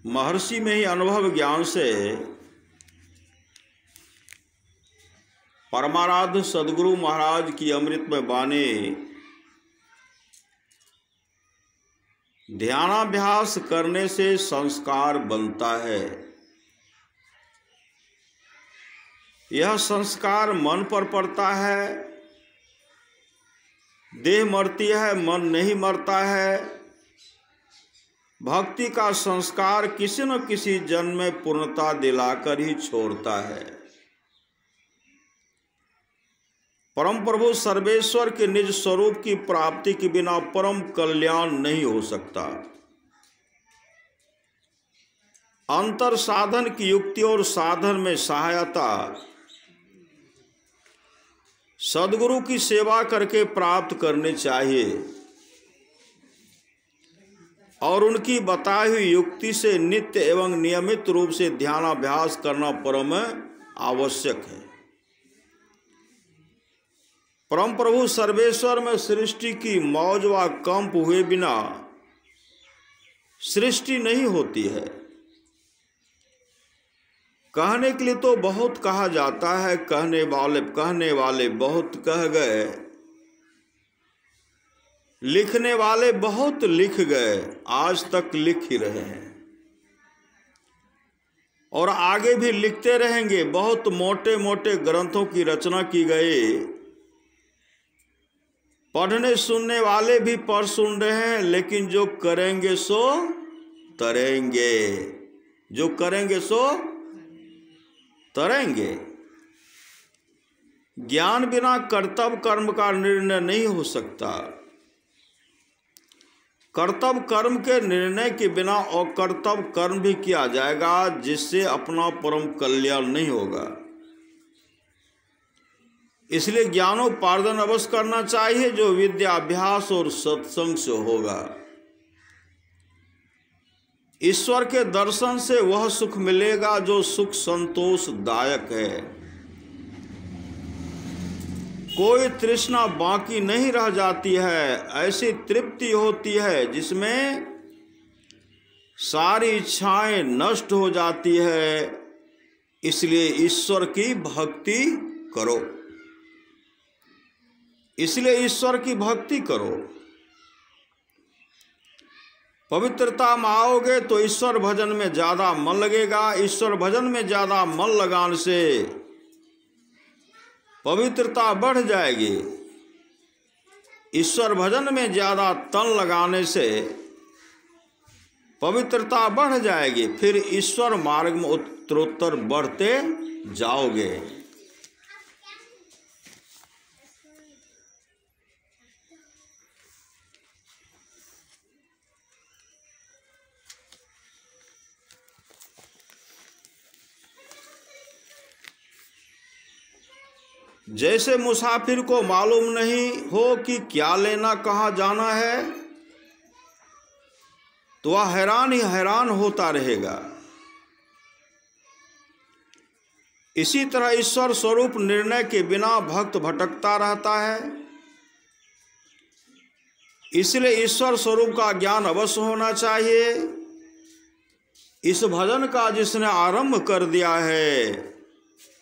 महर्षि में ही अनुभव ज्ञान से परमाराध्य सदगुरु महाराज की अमृतमय वाणी ध्यानाभ्यास करने से संस्कार बनता है। यह संस्कार मन पर पड़ता है। देह मरती है, मन नहीं मरता है। भक्ति का संस्कार किसी न किसी जन्म में पूर्णता दिलाकर ही छोड़ता है। परम प्रभु सर्वेश्वर के निज स्वरूप की प्राप्ति के बिना परम कल्याण नहीं हो सकता। अंतर साधन की युक्ति और साधन में सहायता सद्गुरु की सेवा करके प्राप्त करनी चाहिए और उनकी बताई हुई युक्ति से नित्य एवं नियमित रूप से ध्यानाभ्यास करना परम आवश्यक है। परम प्रभु सर्वेश्वर में सृष्टि की मौज व कंप हुए बिना सृष्टि नहीं होती है। कहने के लिए तो बहुत कहा जाता है, कहने वाले बहुत कह गए, लिखने वाले बहुत लिख गए, आज तक लिख ही रहे हैं और आगे भी लिखते रहेंगे। बहुत मोटे मोटे ग्रंथों की रचना की गई। पढ़ने सुनने वाले भी पढ़ सुन रहे हैं, लेकिन जो करेंगे सो तरेंगे, जो करेंगे सो तरेंगे। ज्ञान बिना कर्तव्य कर्म का निर्णय नहीं हो सकता। कर्तव्य कर्म के निर्णय के बिना अकर्तव्य कर्म भी किया जाएगा, जिससे अपना परम कल्याण नहीं होगा। इसलिए ज्ञानोपार्जन अवश्य करना चाहिए, जो विद्याभ्यास और सत्संग से होगा। ईश्वर के दर्शन से वह सुख मिलेगा जो सुख संतोषदायक है। कोई तृष्णा बाकी नहीं रह जाती है। ऐसी तृप्ति होती है जिसमें सारी इच्छाएं नष्ट हो जाती है। इसलिए ईश्वर की भक्ति करो, इसलिए ईश्वर की भक्ति करो। पवित्रता में आओगे तो ईश्वर भजन में ज़्यादा मन लगेगा। ईश्वर भजन में ज़्यादा मन लगाने से पवित्रता बढ़ जाएगी। ईश्वर भजन में ज़्यादा तन लगाने से पवित्रता बढ़ जाएगी। फिर ईश्वर मार्ग में उत्तरोत्तर बढ़ते जाओगे। जैसे मुसाफिर को मालूम नहीं हो कि क्या लेना कहाँ जाना है, तो वह हैरान ही हैरान होता रहेगा। इसी तरह ईश्वर स्वरूप निर्णय के बिना भक्त भटकता रहता है। इसलिए ईश्वर स्वरूप का ज्ञान अवश्य होना चाहिए। इस भजन का जिसने आरंभ कर दिया है,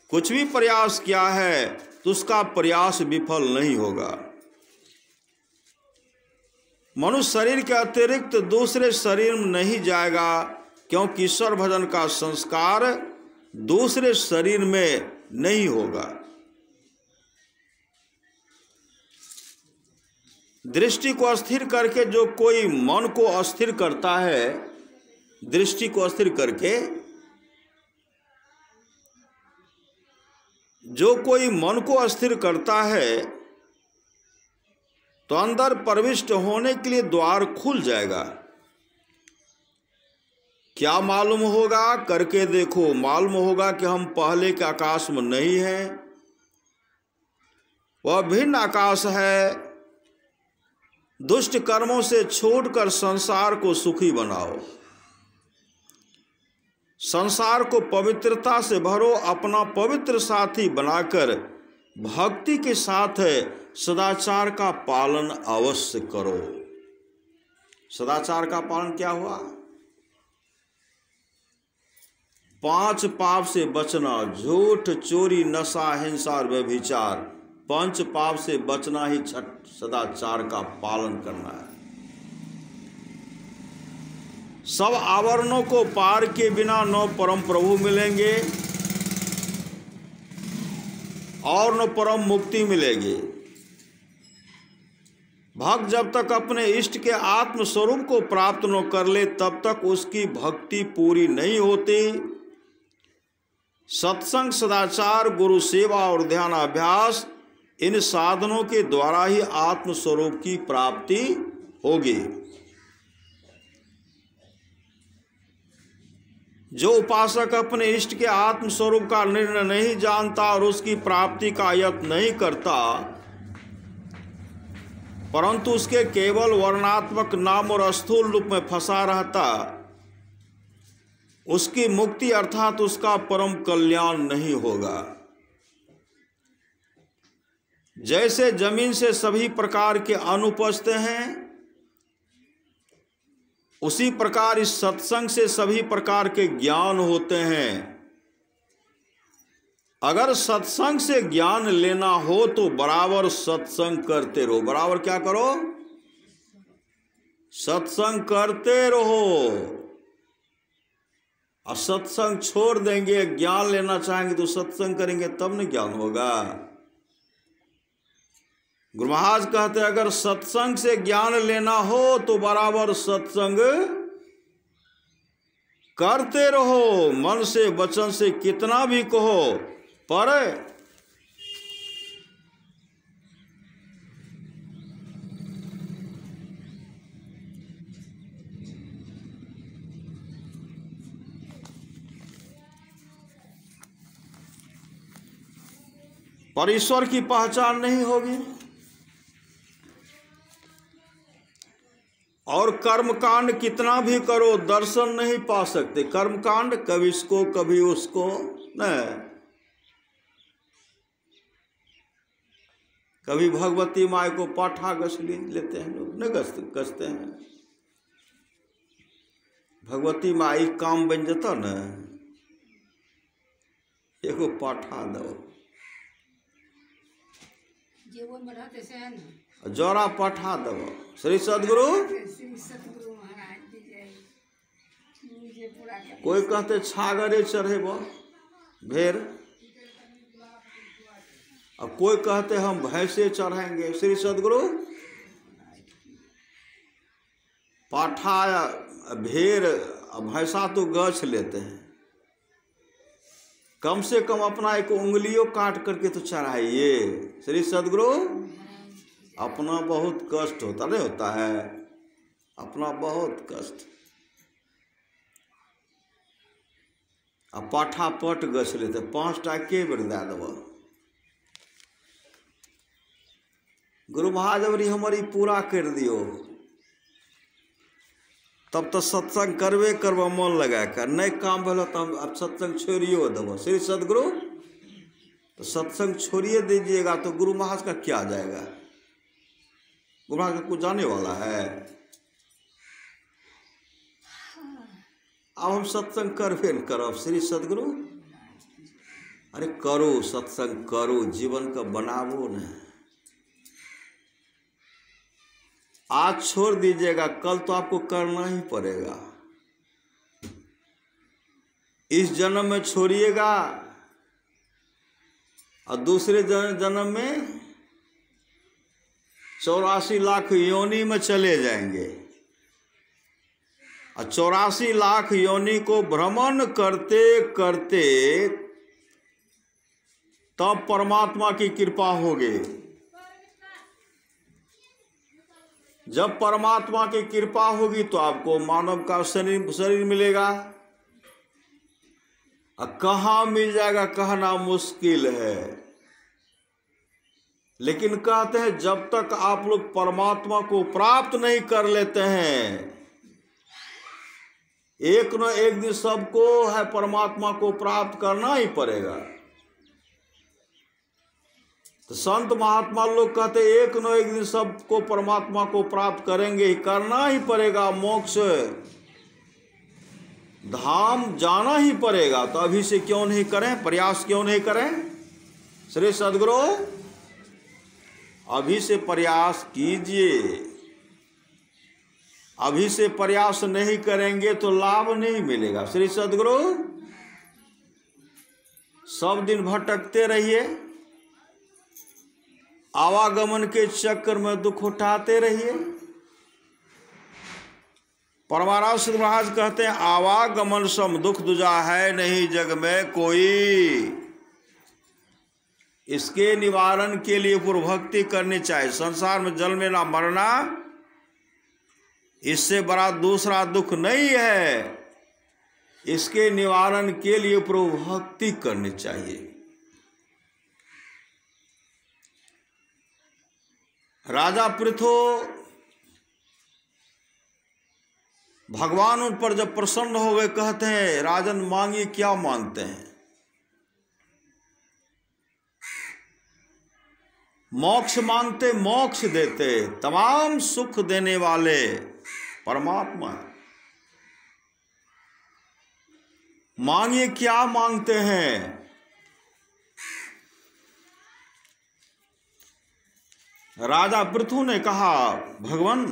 कुछ भी प्रयास किया है, तो उसका प्रयास विफल नहीं होगा। मनुष्य शरीर के अतिरिक्त दूसरे शरीर में नहीं जाएगा, क्योंकि ईश्वर भजन का संस्कार दूसरे शरीर में नहीं होगा। दृष्टि को अस्थिर करके जो कोई मन को अस्थिर करता है, दृष्टि को अस्थिर करके जो कोई मन को अस्थिर करता है, तो अंदर प्रविष्ट होने के लिए द्वार खुल जाएगा। क्या मालूम होगा? करके देखो, मालूम होगा कि हम पहले के आकाश में नहीं हैं, वह भिन्न आकाश है। दुष्ट कर्मों से छोड़कर संसार को सुखी बनाओ, संसार को पवित्रता से भरो। अपना पवित्र साथी बनाकर भक्ति के साथ सदाचार का पालन अवश्य करो। सदाचार का पालन क्या हुआ? 5 पाप से बचना, झूठ, चोरी, नशा, हिंसा और व्यभिचार। 5 पाप से बचना ही छठ सदाचार का पालन करना है। सब आवरणों को पार के बिना न परम प्रभु मिलेंगे और न परम मुक्ति मिलेगी। भक्त जब तक अपने इष्ट के आत्म स्वरूप को प्राप्त न कर ले तब तक उसकी भक्ति पूरी नहीं होती। सत्संग, सदाचार, गुरु सेवा और ध्यान अभ्यास, इन साधनों के द्वारा ही आत्म स्वरूप की प्राप्ति होगी। जो उपासक अपने इष्ट के आत्म स्वरूप का निर्णय नहीं जानता और उसकी प्राप्ति का यत्न नहीं करता, परंतु उसके केवल वर्णात्मक नाम और स्थूल रूप में फंसा रहता, उसकी मुक्ति अर्थात उसका परम कल्याण नहीं होगा। जैसे जमीन से सभी प्रकार के अन्न उपजते हैं, उसी प्रकार इस सत्संग से सभी प्रकार के ज्ञान होते हैं। अगर सत्संग से ज्ञान लेना हो तो बराबर सत्संग करते रहो। बराबर क्या करो? सत्संग करते रहो। और सत्संग छोड़ देंगे, ज्ञान लेना चाहेंगे तो सत्संग करेंगे तब न ज्ञान होगा। गुरु महाराज कहते हैं अगर सत्संग से ज्ञान लेना हो तो बराबर सत्संग करते रहो। मन से वचन से कितना भी कहो, पर ईश्वर की पहचान नहीं होगी। और कर्मकांड कितना भी करो दर्शन नहीं पा सकते। कर्मकांड कभी इसको कभी उसको नहीं। कभी भगवती माई को पाठा गस लेते हैं लोग, न कसते हैं। भगवती माई काम बन जाता न, एगो पाठा दो जोरा पाठा दो। श्री सदगुरु कोई कहते छागरे चढ़ेबो भेड़, और कोई कहते हम भैंसे चढ़ाएंगे। श्री सदगुरु पाठा भेड़ भैंसा तो गछ लेते हैं, कम से कम अपना एक उंगलियों काट करके तो चढ़ाइए। श्री सदगुरु अपना बहुत कष्ट होता नहीं होता है, अपना बहुत कष्ट। अब पाठा पट गछ लेते 5टा के बेर दे देव। गुरु महाराज अवरी हमारी पूरा कर दियो तब तो सत्संग करबे करबो मन लगा कर। नहीं काम भेलो तब अब सत्संग छोड़ियो देवो। श्री सदगुरु तो सत्संग छोड़िए दीजिएगा तो गुरु महाराज का क्या जाएगा? गुरु महाराज का कुछ जाने वाला है? अब हम सत्संग करबे न करब। श्री सदगुरु अरे करो सत्संग, करो, जीवन का बनावो न। आज छोड़ दीजिएगा, कल तो आपको करना ही पड़ेगा। इस जन्म में छोड़िएगा और दूसरे जन्म में 84 लाख योनि में चले जाएंगे। और 84 लाख योनि को भ्रमण करते करते तब परमात्मा की कृपा होगी। जब परमात्मा की कृपा होगी तो आपको मानव का शरीर मिलेगा। और कहाँ मिल जाएगा कहना मुश्किल है। लेकिन कहते हैं जब तक आप लोग परमात्मा को प्राप्त नहीं कर लेते हैं, एक न एक दिन सबको है परमात्मा को प्राप्त करना ही पड़ेगा। तो संत महात्मा लोग कहते एक न एक दिन सबको परमात्मा को प्राप्त करेंगे ही, करना ही पड़ेगा। मोक्ष धाम जाना ही पड़ेगा, तो अभी से क्यों नहीं करें, प्रयास क्यों नहीं करें? श्री सद्गुरु अभी से प्रयास कीजिए। अभी से प्रयास नहीं करेंगे तो लाभ नहीं मिलेगा। श्री सद्गुरु सब दिन भटकते रहिए, आवागमन के चक्कर में दुख उठाते रहिए। परमाराम महाराज कहते हैं, आवागमन सम दुख दुजा है नहीं जग में कोई। इसके निवारण के लिए पूर्व भक्ति करनी चाहिए। संसार में जल में ना मरना, इससे बड़ा दूसरा दुख नहीं है। इसके निवारण के लिए पूर्व भक्ति करनी चाहिए। राजा पृथु भगवान उन पर जब प्रसन्न हो गए, कहते हैं, राजन मांगिए, क्या मांगते हैं? मोक्ष मांगते, मोक्ष देते, तमाम सुख देने वाले परमात्मा। मांगिए, क्या मांगते हैं? राजा पृथु ने कहा, भगवान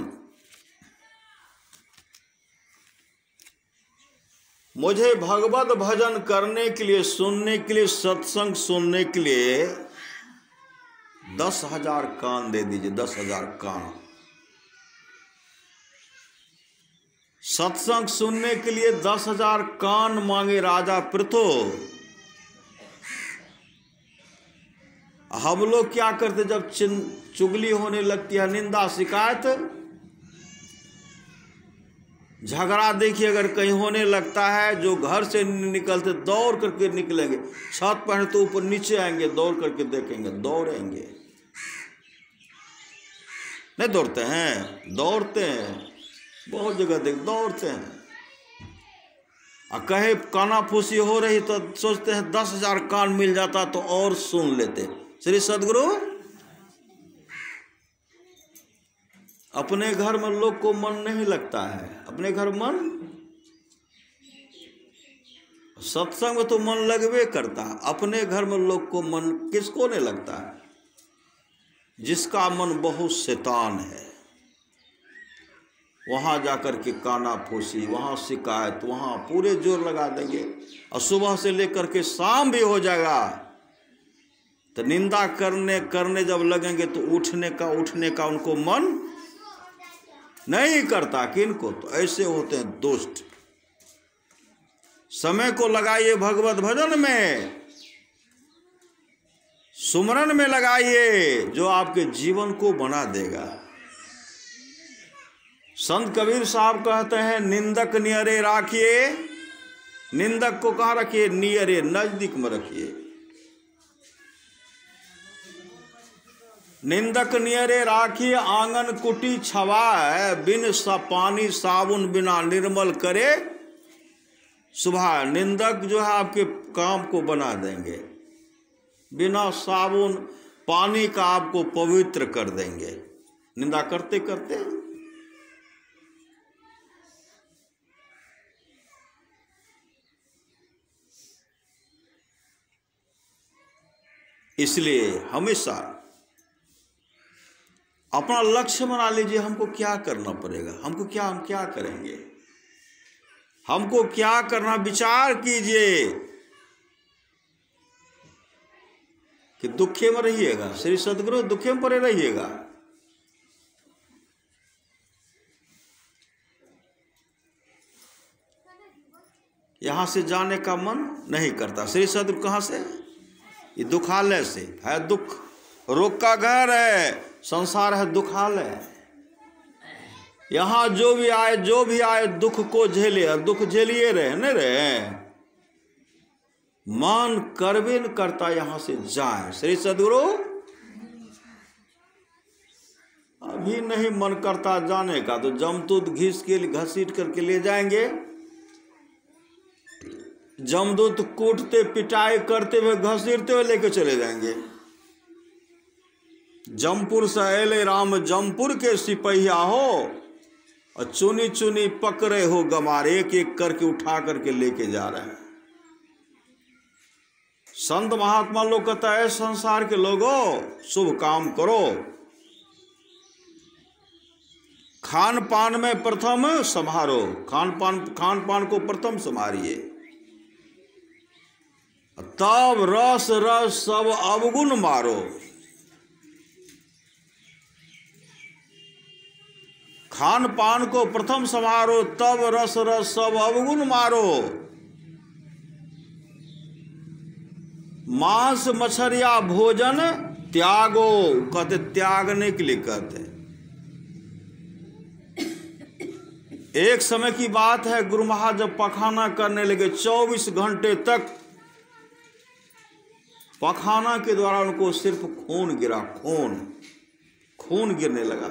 मुझे भगवत भजन करने के लिए, सुनने के लिए, सत्संग सुनने के लिए 10,000 कान दे दीजिए। 10,000 कान सत्संग सुनने के लिए 10,000 कान मांगे राजा पृथु। हम लोग क्या करते, जब चुगली होने लगती है, निंदा शिकायत झगड़ा देखिए अगर कहीं होने लगता है, जो घर से निकलते दौड़ करके निकलेंगे, छत पर तो ऊपर नीचे आएंगे, दौड़ करके देखेंगे, दौड़ेंगे। नहीं दौड़ते हैं? दौड़ते हैं, बहुत जगह देख दौड़ते हैं। और कहे कानाफूसी हो रही तो सोचते हैं 10,000 कान मिल जाता तो और सुन लेते। श्री सद्गुरु अपने घर में लोग को मन नहीं लगता है। अपने घर मन, सत्संग में तो मन लगवे करता है, अपने घर में लोग को मन किसको नहीं लगता है? जिसका मन बहुत शैतान है, वहां जाकर के कानाफूसी, वहां शिकायत, वहां पूरे जोर लगा देंगे। और सुबह से लेकर के शाम भी हो जाएगा तो निंदा करने जब लगेंगे तो उठने का उनको मन नहीं करता। किनको? तो ऐसे होते हैं दुष्ट। समय को लगाइए भगवत भजन में, सुमरन में लगाइए, जो आपके जीवन को बना देगा। संत कबीर साहब कहते हैं, निंदक नियरे राखिए। निंदक को कहाँ रखिए? नियरे, नजदीक में रखिए। निंदक नियरे राखिए, आंगन कुटी छवाए, बिन पानी साबुन बिना निर्मल करे सुबह। निंदक जो है आपके काम को बना देंगे, बिना साबुन पानी का आपको पवित्र कर देंगे, निंदा करते करते। इसलिए हमेशा अपना लक्ष्य बना लीजिए। हमको क्या करना पड़ेगा, हम क्या करेंगे, हमको क्या करना, विचार कीजिए कि दुखे में रहिएगा। श्री सद्गुरु दुखे में पड़े रहिएगा। यहां से जाने का मन नहीं करता। श्री सद्गुरु कहां से? ये दुखालय से है। दुख रोग का घर है, संसार है दुखालय। यहां जो भी आए दुख को झेले, दुख झेलिए रहे न रहे, मन करवे न करता यहां से जाए। श्री सद्गुरु अभी नहीं मन करता जाने का तो जमदूत घसीट करके ले जाएंगे। जमदूत कूटते पिटाई करते हुए घसीटते हुए लेके चले जाएंगे। जमपुर से अले राम जमपुर के सिपहिया हो, और चुनी चुनी पकड़े हो गमार, एक एक करके उठा करके लेके जा रहे हैं। संत महात्मा लोग कहता है संसार के लोगों शुभ काम करो, खान पान में प्रथम संभारो, खान पान को प्रथम संभारिए, तब रस रस सब अवगुण मारो। खान पान को प्रथम संभारो, तब रस रस सब अवगुण मारो। मांस मछरिया भोजन त्यागो, कहते त्यागने के लिए कहते। एक समय की बात है, गुरु महाराज जब पखाना करने लगे, 24 घंटे तक पखाना के द्वारा उनको सिर्फ खून गिरा, खून गिरने लगा।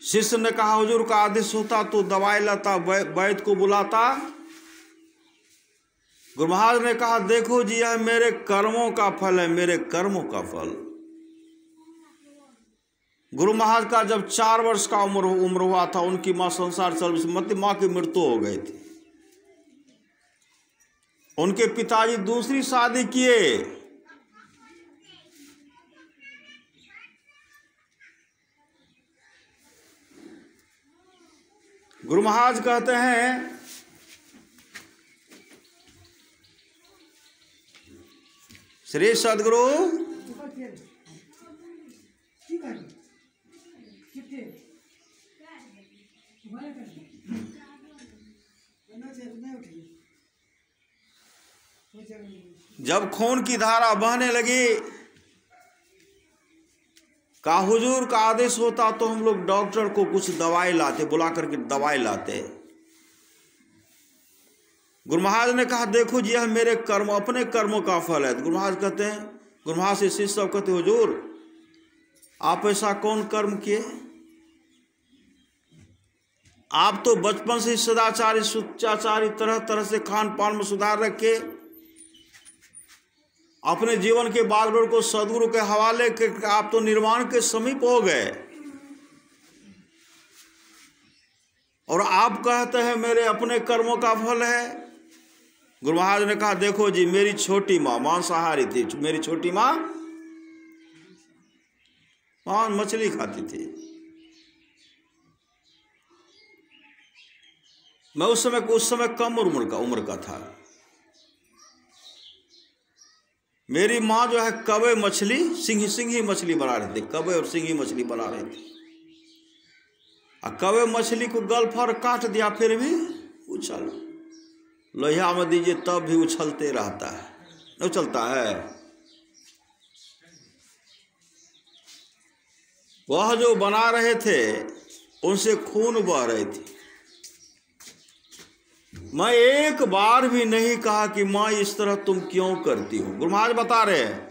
शिष्य ने कहा हुजूर का आदेश होता तो दवाई लाता, वैद्य को बुलाता। गुरु महाराज ने कहा देखो जी यह मेरे कर्मों का फल है, मेरे कर्मों का फल। गुरु महाराज का जब 4 वर्ष का उम्र हुआ था, उनकी मां संसार सर्विस मतलब मां की मृत्यु हो गई थी। उनके पिताजी दूसरी शादी किए। गुरु महाराज कहते हैं श्री सदगुरु जब खून की धारा बहने लगी, का हुजूर का आदेश होता तो हम लोग डॉक्टर को कुछ दवाई लाते, बुला करके दवाई लाते। गुरु महाराज ने कहा देखो जी यह मेरे कर्म, अपने कर्मों का फल है। गुरु महाराज कहते हैं, गुरु महाराज से शिष्य सब कहते हुजूर आप ऐसा कौन कर्म किए? आप तो बचपन से सदाचारी सुचाचारी, तरह तरह से खान पान में सुधार रखे, अपने जीवन के बागडोर को सदगुरु के हवाले के आप तो निर्वाण के समीप हो गए, और आप कहते हैं मेरे अपने कर्मों का फल है। गुरु महाराज ने कहा देखो जी मेरी छोटी माँ मांसाहारी थी, मेरी छोटी माँ मछली खाती थी। मैं उस समय कम उम्र का था। मेरी माँ जो है कवे मछली सिंही मछली बना रही थी, कवे और सिंही मछली बना रही थी। कवे मछली को गलफर काट दिया, फिर भी उछल लोहिया में दीजिए तब भी उछलते रहता है, नहीं उछलता है। वह जो बना रहे थे उनसे खून बह रही थी। मैं एक बार भी नहीं कहा कि माँ इस तरह तुम क्यों करती हो। गुरु महाराज बता रहे हैं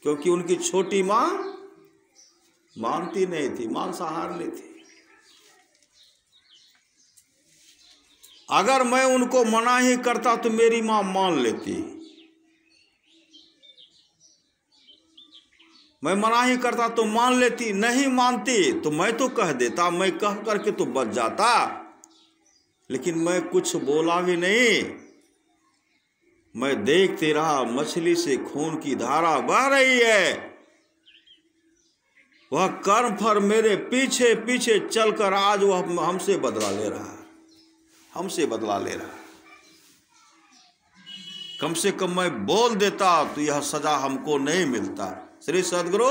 क्योंकि उनकी छोटी माँ मानती नहीं थी, मांसाहारी थी। अगर मैं उनको मना ही करता तो मेरी माँ मान लेती। मैं मना ही करता तो मान लेती, नहीं मानती तो मैं तो कह देता, मैं कह करके तो बच जाता, लेकिन मैं कुछ बोला भी नहीं। मैं देखते रहा, मछली से खून की धारा बह रही है। वह कर्म फल मेरे पीछे पीछे चलकर आज वह हमसे बदला ले रहा है, हमसे बदला ले रहा है। कम से कम मैं बोल देता तो यह सजा हमको नहीं मिलता। श्री सदगुरु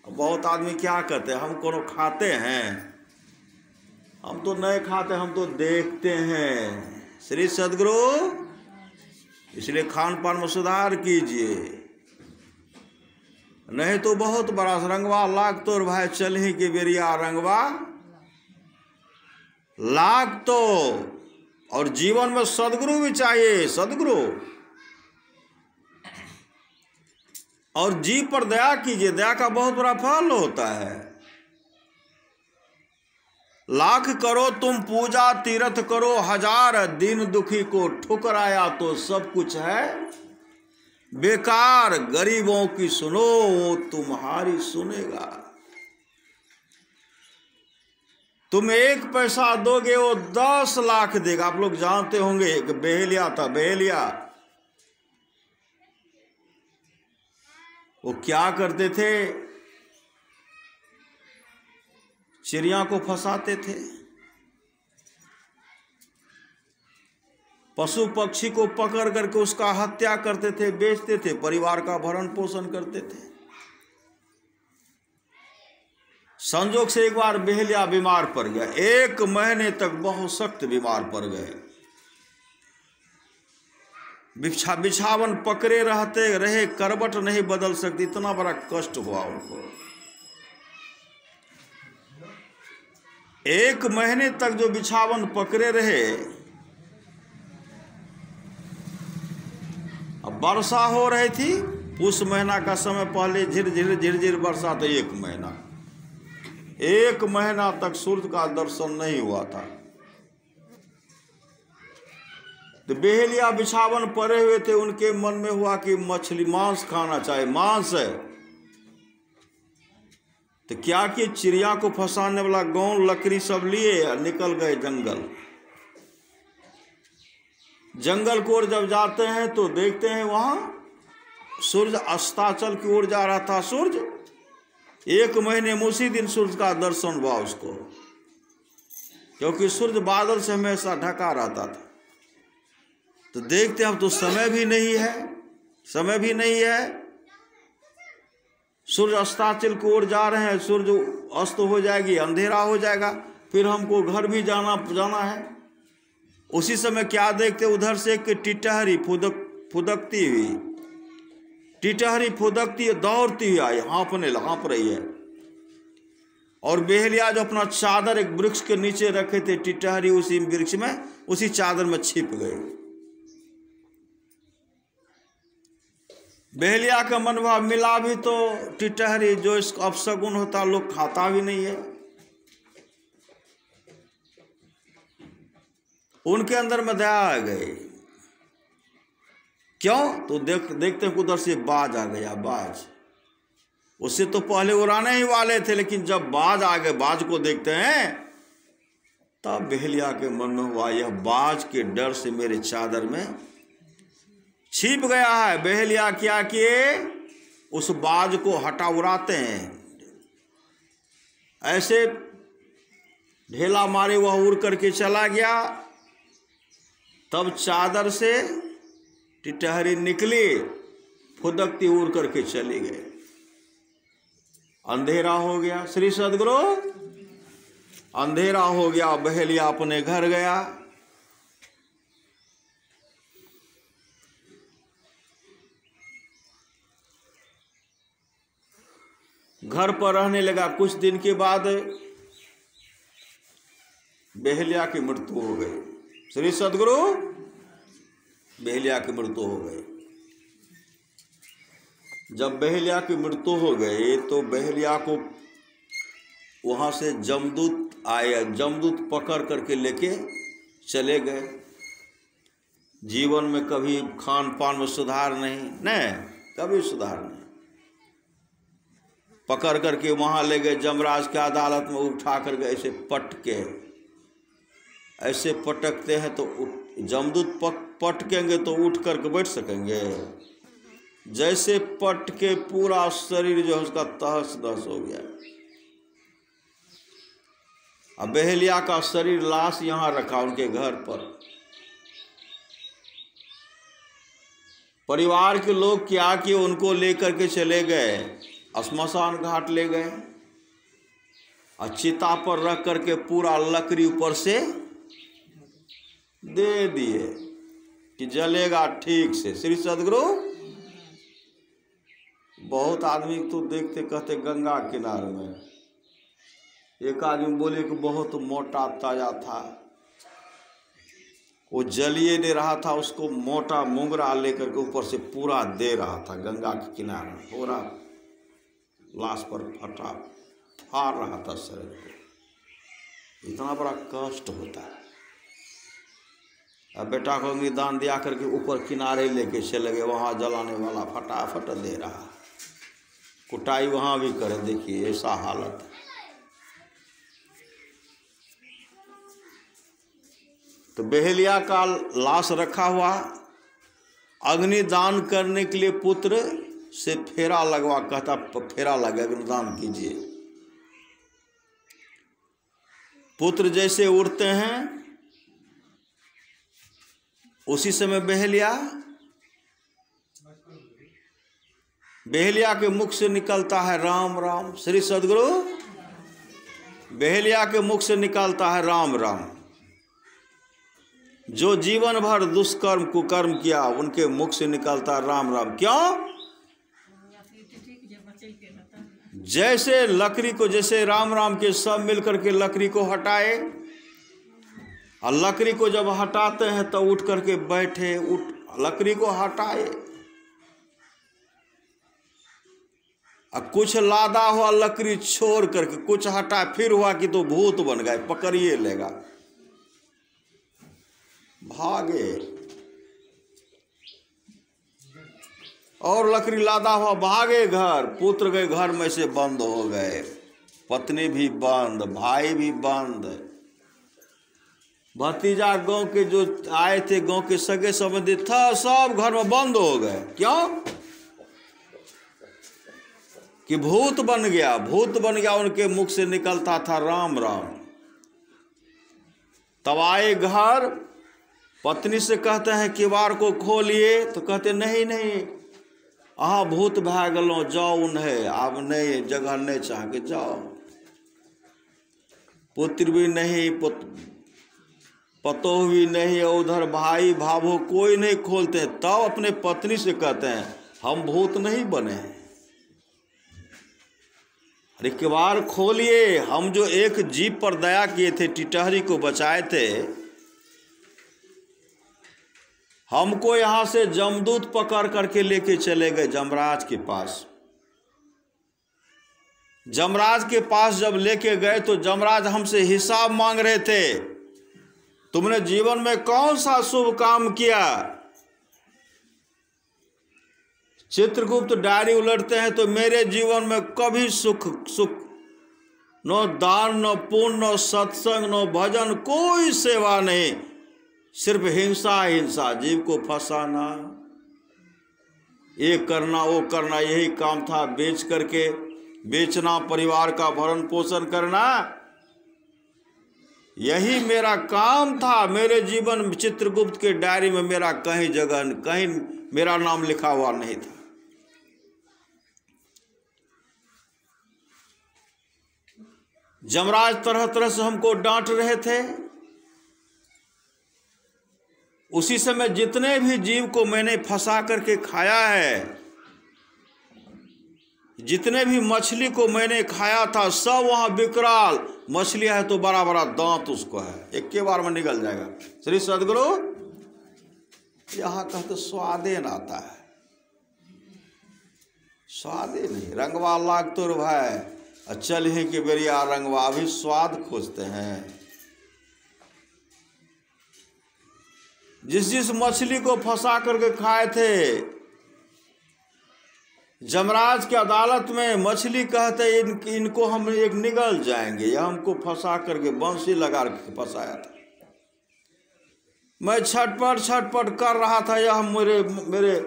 बहुत आदमी क्या कहते हैं, हम कोनो खाते हैं, हम तो नहीं खाते, हम तो देखते हैं। श्री सदगुरु इसलिए खान पान में सुधार कीजिए, नहीं तो बहुत बड़ा रंगवा लाग तो भाई चल ही के बेरिया रंगवा लाग तो। और जीवन में सदगुरु भी चाहिए, सदगुरु। और जीव पर दया कीजिए, दया का बहुत बड़ा फल होता है। लाख करो तुम पूजा तीर्थ करो, 1000 दिन दुखी को ठुकराया तो सब कुछ है बेकार। गरीबों की सुनो वो तुम्हारी सुनेगा। तुम 1 पैसा दोगे वो 10 लाख देगा। आप लोग जानते होंगे एक बहेलिया था, बहेलिया। वो क्या करते थे, चिड़िया को फंसाते थे, पशु पक्षी को पकड़ करके उसका हत्या करते थे, बेचते थे, परिवार का भरण पोषण करते थे। संजोग से एक बार बहेलिया बीमार पड़ गया, 1 महीने तक बहुत सख्त बीमार पड़ गए। बिछावन पकड़े रहते रहे, करवट नहीं बदल सकती, इतना बड़ा कष्ट हुआ उनको। 1 महीने तक जो बिछावन पकड़े रहे। अब वर्षा हो रही थी, पुष महीना का समय, पहले झिर वर्षा, तो 1 महीना, 1 महीना तक सूर्य का दर्शन नहीं हुआ था। तो बहेलिया बिछावन पड़े हुए थे, उनके मन में हुआ कि मछली मांस खाना चाहिए, मांस है। तो क्या कि चिड़िया को फंसाने वाला गौन लकड़ी सब लिए और निकल गए जंगल। जंगल की ओर जब जाते हैं तो देखते हैं वहां सूर्य अस्ताचल की ओर जा रहा था। सूर्य 1 महीने में उसी दिन सूर्य का दर्शन हुआ उसको, क्योंकि सूर्य बादल से हमेशा ढका रहता था। तो देखते हैं अब तो समय भी नहीं है, समय भी नहीं है, सूर्य अस्ताचल की ओर जा रहे हैं, सूर्य अस्त हो जाएगी, अंधेरा हो जाएगा, फिर हमको घर भी जाना है। उसी समय क्या देखते, उधर से एक टिटहरी फुदकती हुई, टिटहरी फुदकती दौड़ती हुई आई, हाँप रही है। और बहेलिया जो अपना चादर एक वृक्ष के नीचे रखे थे, टिटहरी उसी वृक्ष में, उसी चादर में छिप गई। बहेलिया का मनभाव मिला भी तो टिटहरी, जो इसका अपशगुन होता लोग खाता भी नहीं है, उनके अंदर में दया आ गई। क्यों? तो देखते हैं उधर से बाज आ गया, बाज। उससे तो पहले उड़ाने ही वाले थे, लेकिन जब बाज आ गए, बाज को देखते हैं, तब बहेलिया के मन में हुआ यह बाज के डर से मेरे चादर में छिप गया है। बहेलिया क्या किए, उस बाज को हटा उड़ाते हैं, ऐसे ढेला मारे वह उड़ करके चला गया। तब चादर से टिटहरी निकली, फुदकती उड़ करके चली गई। अंधेरा हो गया, श्री सद्गुरु, अंधेरा हो गया। बहेलिया अपने घर गया। घर पर रहने लगा। कुछ दिन के बाद बहेलिया की मृत्यु हो गई। श्री सद्गुरु, बहेलिया की मृत्यु हो गई। जब बहेलिया की मृत्यु हो गई तो बहेलिया को वहां से जमदूत आए, जमदूत पकड़ करके लेके चले गए। जीवन में कभी खान पान में सुधार नहीं, कभी सुधार नहीं। पकड़ करके वहां ले गए, जमराज की अदालत में उठा करके ऐसे पटके, ऐसे पटकते हैं तो जमदूत पटकेंगे तो उठ करके बैठ सकेंगे? जैसे पटके पूरा शरीर जो है उसका तहस नहस हो गया। अब बहेलिया का शरीर लाश यहां रखा उनके घर पर। परिवार के लोग क्या किए, उनको लेकर के चले गए, श्मशान घाट ले गए और चिता पर रख करके पूरा लकड़ी ऊपर से दे दिए कि जलेगा ठीक से। श्री सद्गुरु, बहुत आदमी तो देखते कहते गंगा किनारे में, एक आदमी बोले कि बहुत मोटा ताजा था, वो जलिए दे रहा था, उसको मोटा मुंगरा लेकर के ऊपर से पूरा दे रहा था गंगा के किनारे, पूरा लाश पर फाड़ रहा था शरीर को। इतना बड़ा कष्ट होता है। अब बेटा को दान दिया करके ऊपर किनारे लेके चले गए, वहाँ जलाने वाला फटाफट दे रहा, कुटाई वहाँ भी करे। देखिए ऐसा हालत है। तो बेहलिया का लाश रखा हुआ, अग्निदान करने के लिए पुत्र से फेरा लगवा, कहता फेरा लगे, अग्निदान कीजिए। पुत्र जैसे उड़ते हैं उसी समय बेहलिया के मुख से निकलता है राम राम। श्री सद्गुरु, बेहलिया के मुख से निकलता है राम राम। जो जीवन भर दुष्कर्म कुकर्म किया उनके मुख से निकलता है राम राम। क्यों? जैसे लकड़ी को, जैसे राम राम के सब मिलकर के लकड़ी को हटाए, और लकड़ी को जब हटाते हैं तो उठ करके बैठे, उठ लकड़ी को हटाए, और कुछ लादा हुआ लकड़ी छोड़ करके कुछ हटा, फिर हुआ कि तो भूत बन गए, पकड़िए लेगा, भागे। और लकड़ी लादा हुआ भागे घर, पुत्र गए घर में से बंद हो गए, पत्नी भी बंद, भाई भी बंद, भतीजा गांव के जो आए थे, गांव के सगे संबंधी था, सब घर में बंद हो गए। क्यों? कि भूत बन गया, भूत बन गया। उनके मुख से निकलता था राम राम। तब आए घर, पत्नी से कहते हैं किवाड़ को खोलिए, तो कहते नहीं नहीं, अहाँ भूत भा गलो, जाओ उन्हें, आब नहीं, जगह नहीं चाह के जाओ। पुत्र भी नहीं, पतोह भी नहीं, उधर भाई भाभो कोई नहीं खोलते हैं। तब अपने पत्नी से कहते हैं हम भूत नहीं बने हैं, अरे किवाड़ खोलिए। हम जो एक जीव पर दया किए थे, टिटहरी को बचाए थे, हमको यहां से जमदूत पकड़ करके लेके चले गए जमराज के पास। जमराज के पास जब लेके गए तो जमराज हमसे हिसाब मांग रहे थे, तुमने जीवन में कौन सा शुभ काम किया। चित्रगुप्त डायरी उलटते हैं तो मेरे जीवन में कभी सुख न दान, न पुण्य, न सत्संग, न भजन, कोई सेवा नहीं, सिर्फ हिंसा हिंसा, जीव को फंसाना, ये करना वो करना, यही काम था। बेच करके बेचना, परिवार का भरण पोषण करना, यही मेरा काम था। मेरे जीवन चित्रगुप्त के डायरी में मेरा कहीं जगह, कहीं मेरा नाम लिखा हुआ नहीं था। जमराज तरह तरह से हमको डांट रहे थे। उसी समय जितने भी जीव को मैंने फंसा करके खाया है, जितने भी मछली को मैंने खाया था, सब वहां विकराल मछली है, तो बड़ा बड़ा दांत उसको है, एक के बार में निकल जाएगा। श्री सद्गुरु, यहां कहते स्वादे न आता है, स्वादे नहीं, रंगवा लाग तो भाई, चल ही के बेरिया रंगवा, भी स्वाद खोजते हैं। जिस मछली को फंसा करके खाए थे, जमराज की अदालत में मछली कहते इनको हम एक निगल जाएंगे, यह हमको फंसा करके बंसी लगा के फंसाया था। मैं छटपट छटपट कर रहा था, यह मेरे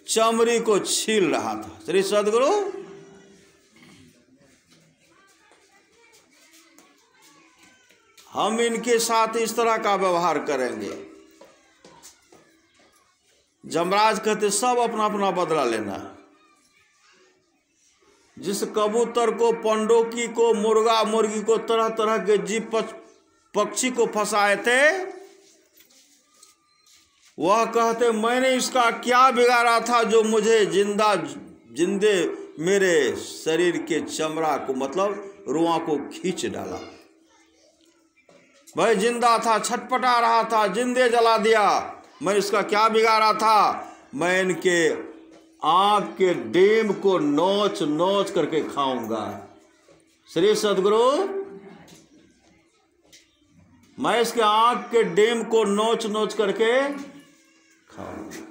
चमड़ी को छील रहा था। श्री सद्गुरु, हम इनके साथ इस तरह का व्यवहार करेंगे। जमराज कहते सब अपना अपना बदला लेना। जिस कबूतर को, पंडोकी को, मुर्गा मुर्गी को, तरह तरह के जीव पक्षी को फंसाए थे, वह कहते मैंने इसका क्या बिगाड़ा था जो मुझे जिंदे मेरे शरीर के चमड़ा को, मतलब रुआ को खींच डाला। भाई जिंदा था, छटपटा रहा था, जिंदे जला दिया। मैं इसका क्या बिगाड़ा था? मैं इनके आँख के डेम को नोच नोच करके खाऊंगा। श्री सद्गुरु, मैं इसके आँख के डेम को नोच नोच करके खाऊंगा।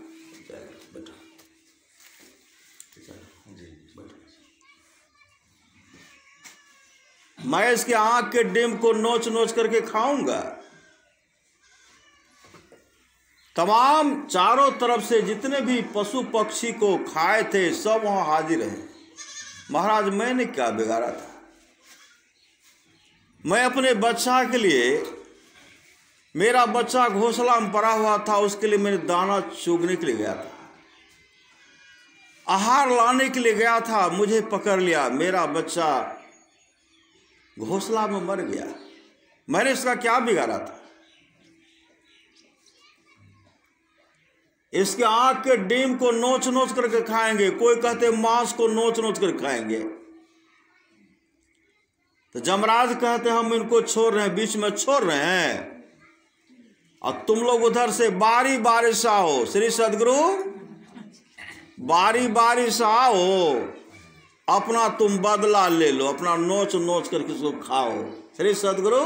मैं इसके आँख के डेम को नोच नोच करके खाऊंगा। तमाम चारों तरफ से जितने भी पशु पक्षी को खाए थे सब वहां हाजिर हैं। महाराज मैंने क्या बिगाड़ा था? मैं अपने बच्चा के लिए, मेरा बच्चा घोंसला में पड़ा हुआ था, उसके लिए मैंने दाना चुगने के लिए गया था, आहार लाने के लिए गया था, मुझे पकड़ लिया, मेरा बच्चा घोंसला में मर गया। मैंने इसका क्या बिगाड़ा था? इसके आंख के डीम को नोच नोच करके खाएंगे, कोई कहते मांस को नोच नोच कर खाएंगे। तो जमराज कहते हम इनको छोड़ रहे हैं, बीच में छोड़ रहे हैं, और तुम लोग उधर से बारी बारी से आओ। श्री सदगुरु बारी बारी से आओ, अपना तुम बदला ले लो, अपना नोच नोच करके उसको खाओ। श्री सदगुरु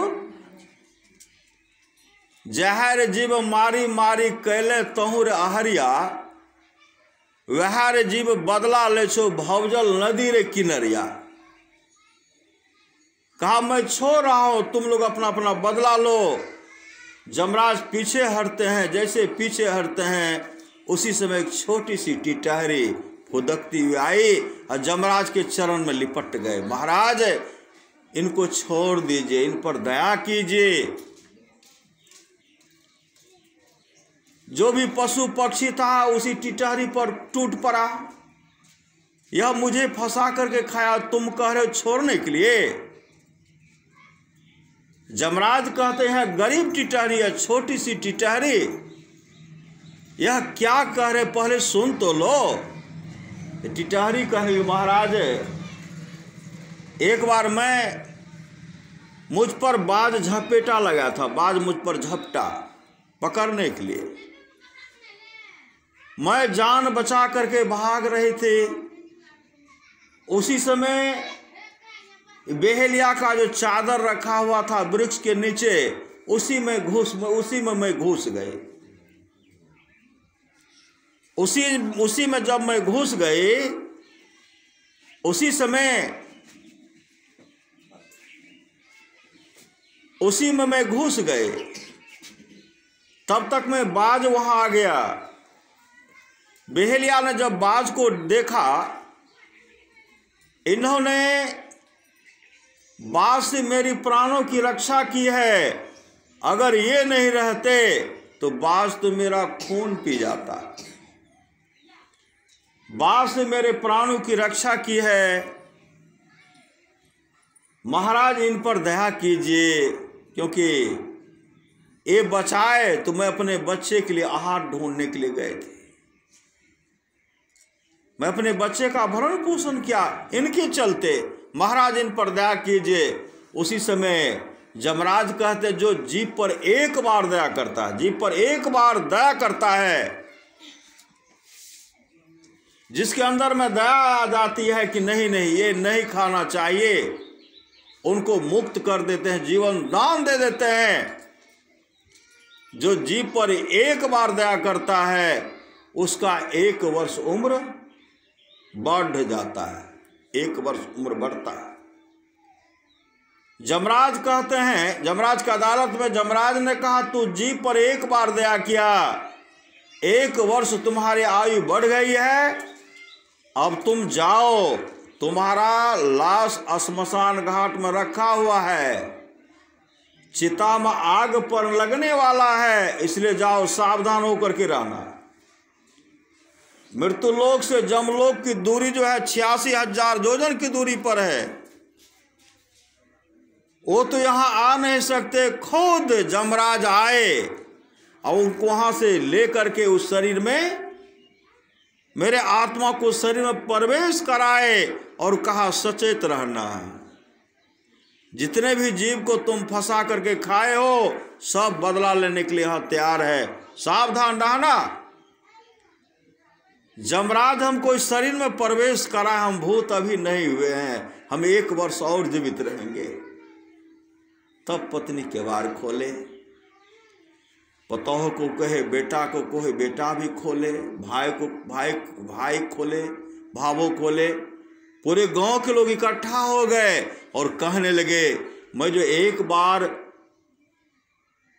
जहर जीव मारी मारी कैले तहुर आहरिया, वह जीव बदला ले छो भवजल नदी रे किनरिया। कहा मैं छोड़ रहा हूं, तुम लोग अपना अपना बदला लो। जमराज पीछे हटते हैं, जैसे पीछे हटते हैं उसी समय एक छोटी सी टिटहरी फुदकती हुई आई और जमराज के चरण में लिपट गए। महाराज इनको छोड़ दीजिए, इन पर दया कीजिए। जो भी पशु पक्षी था उसी टिटहरी पर टूट पड़ा। यह मुझे फंसा करके खाया, तुम कह रहे हो छोड़ने के लिए। जमराज कहते हैं गरीब टिटहरी है, छोटी सी टिटहरी, यह क्या कह रहे पहले सुन तो लो। टिटहरी कह रही महाराज एक बार मुझ पर बाज झपेटा लगा था, बाज मुझ पर झपटा पकड़ने के लिए, मैं जान बचा करके भाग रहे थे। उसी समय बेहलिया का जो चादर रखा हुआ था वृक्ष के नीचे, उसी में मैं घुस गए। उसी में जब मैं घुस गई, उसी में मैं घुस गए, तब तक मैं बाज वहां आ गया। बेहलिया ने जब बाज को देखा, इन्होंने बाज से मेरी प्राणों की रक्षा की है, अगर ये नहीं रहते तो बाज तो मेरा खून पी जाता। बाज से मेरे प्राणों की रक्षा की है, महाराज इन पर दया कीजिए, क्योंकि ये बचाए तो मैं अपने बच्चे के लिए आहार ढूंढने के लिए गए थे, मैं अपने बच्चे का भरण पोषण किया, इनके चलते महाराज इन पर दया कीजिए। उसी समय जमराज कहते जो जीव पर एक बार दया करता है, जीव पर एक बार दया करता है, जिसके अंदर में दया आ जाती है कि नहीं नहीं ये नहीं खाना चाहिए, उनको मुक्त कर देते हैं, जीवन दान दे देते हैं। जो जीव पर एक बार दया करता है उसका 1 वर्ष उम्र बढ़ जाता है, 1 वर्ष उम्र बढ़ता है। जमराज कहते हैं, जमराज की अदालत में जमराज ने कहा तू जीव पर एक बार दया किया, 1 वर्ष तुम्हारी आयु बढ़ गई है, अब तुम जाओ, तुम्हारा लाश श्मशान घाट में रखा हुआ है, चिता में आग पर लगने वाला है, इसलिए जाओ, सावधान होकर के रहना। मृत्युलोक से जमलोक की दूरी जो है 86,000 योजन की दूरी पर है, वो तो यहां आ नहीं सकते, खुद जमराज आए और उनको वहां से लेकर के उस शरीर में, मेरे आत्मा को शरीर में प्रवेश कराए और कहा सचेत रहना, जितने भी जीव को तुम फंसा करके खाए हो सब बदला लेने के लिए यहां तैयार है, सावधान रहना। जमराज हमको इस शरीर में प्रवेश करा, हम भूत अभी नहीं हुए हैं, हम 1 वर्ष और जीवित रहेंगे। तब पत्नी केवाड़ खोले, पतोह को कहे बेटा को कहे बेटा भी खोले, भाई को भाई खोले, भावों खोले, पूरे गांव के लोग इकट्ठा हो गए और कहने लगे मैं जो एक बार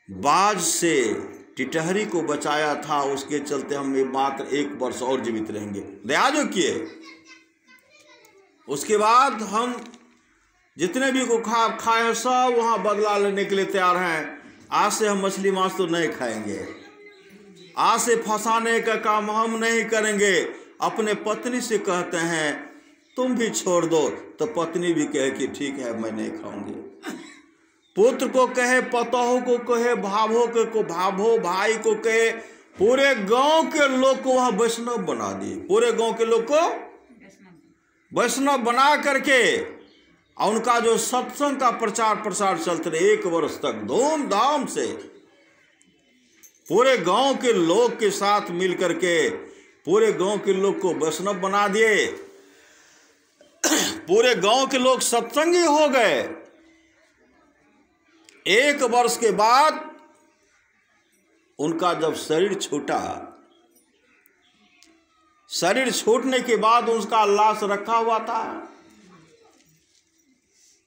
बाज से टिटहरी को बचाया था, उसके चलते हम मात्र 1 वर्ष और जीवित रहेंगे। दया जो किए, उसके बाद हम जितने भी को खाए हैं सब वहाँ बदला लेने के लिए तैयार हैं। आज से हम मछली मांस तो नहीं खाएंगे, आज से फंसाने का काम हम नहीं करेंगे। अपने पत्नी से कहते हैं तुम भी छोड़ दो, तो पत्नी भी कहे कि ठीक है मैं नहीं खाऊंगी। पुत्र को कहे, पतोह को कहे, भाभो भाई को कहे, पूरे गांव के लोग को वह वैष्णव बना दिए। पूरे गांव के लोग को वैष्णव बना करके उनका जो सत्संग का प्रचार प्रसार चलते रहे 1 वर्ष तक धूमधाम से। पूरे गांव के लोग के साथ मिल करके पूरे गांव के लोग को वैष्णव बना दिए। पूरे गांव के लोग सत्संगी हो गए। 1 वर्ष के बाद उनका जब शरीर छूटा, शरीर छूटने के बाद उसका लाश रखा हुआ था,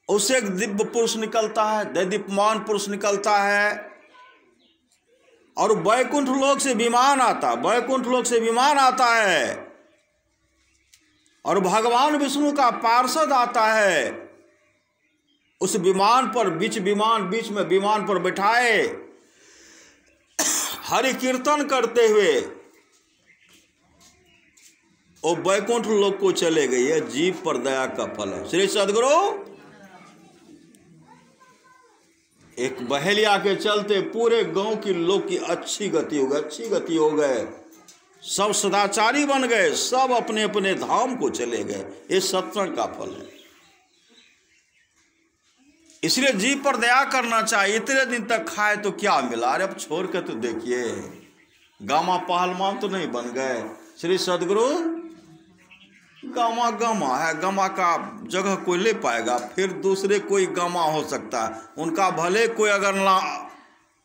उससे एक दिव्य पुरुष निकलता है, दैदीप्यमान पुरुष निकलता है और वैकुंठ लोक से विमान आता, वैकुंठ लोक से विमान आता है और भगवान विष्णु का पार्षद आता है। उस विमान पर बीच में विमान पर बैठाए हरि कीर्तन करते हुए वो वैकुंठ लोक को चले गए। यह जीव पर दया का फल है। श्री सद्गुरु एक बहेलिया के चलते पूरे गांव के लोग की अच्छी गति हो गए, सब सदाचारी बन गए, सब अपने अपने धाम को चले गए। ये सत्संग का फल है। इसलिए जीव पर दया करना चाहिए। इतने दिन तक खाए तो क्या मिला, अरे अब छोड़ के तो देखिए, गामा पहलवान तो नहीं बन गए। श्री सद्गुरु गामा है, गामा का जगह कोई ले पाएगा, फिर दूसरे कोई गामा हो सकता है, उनका भले कोई अगर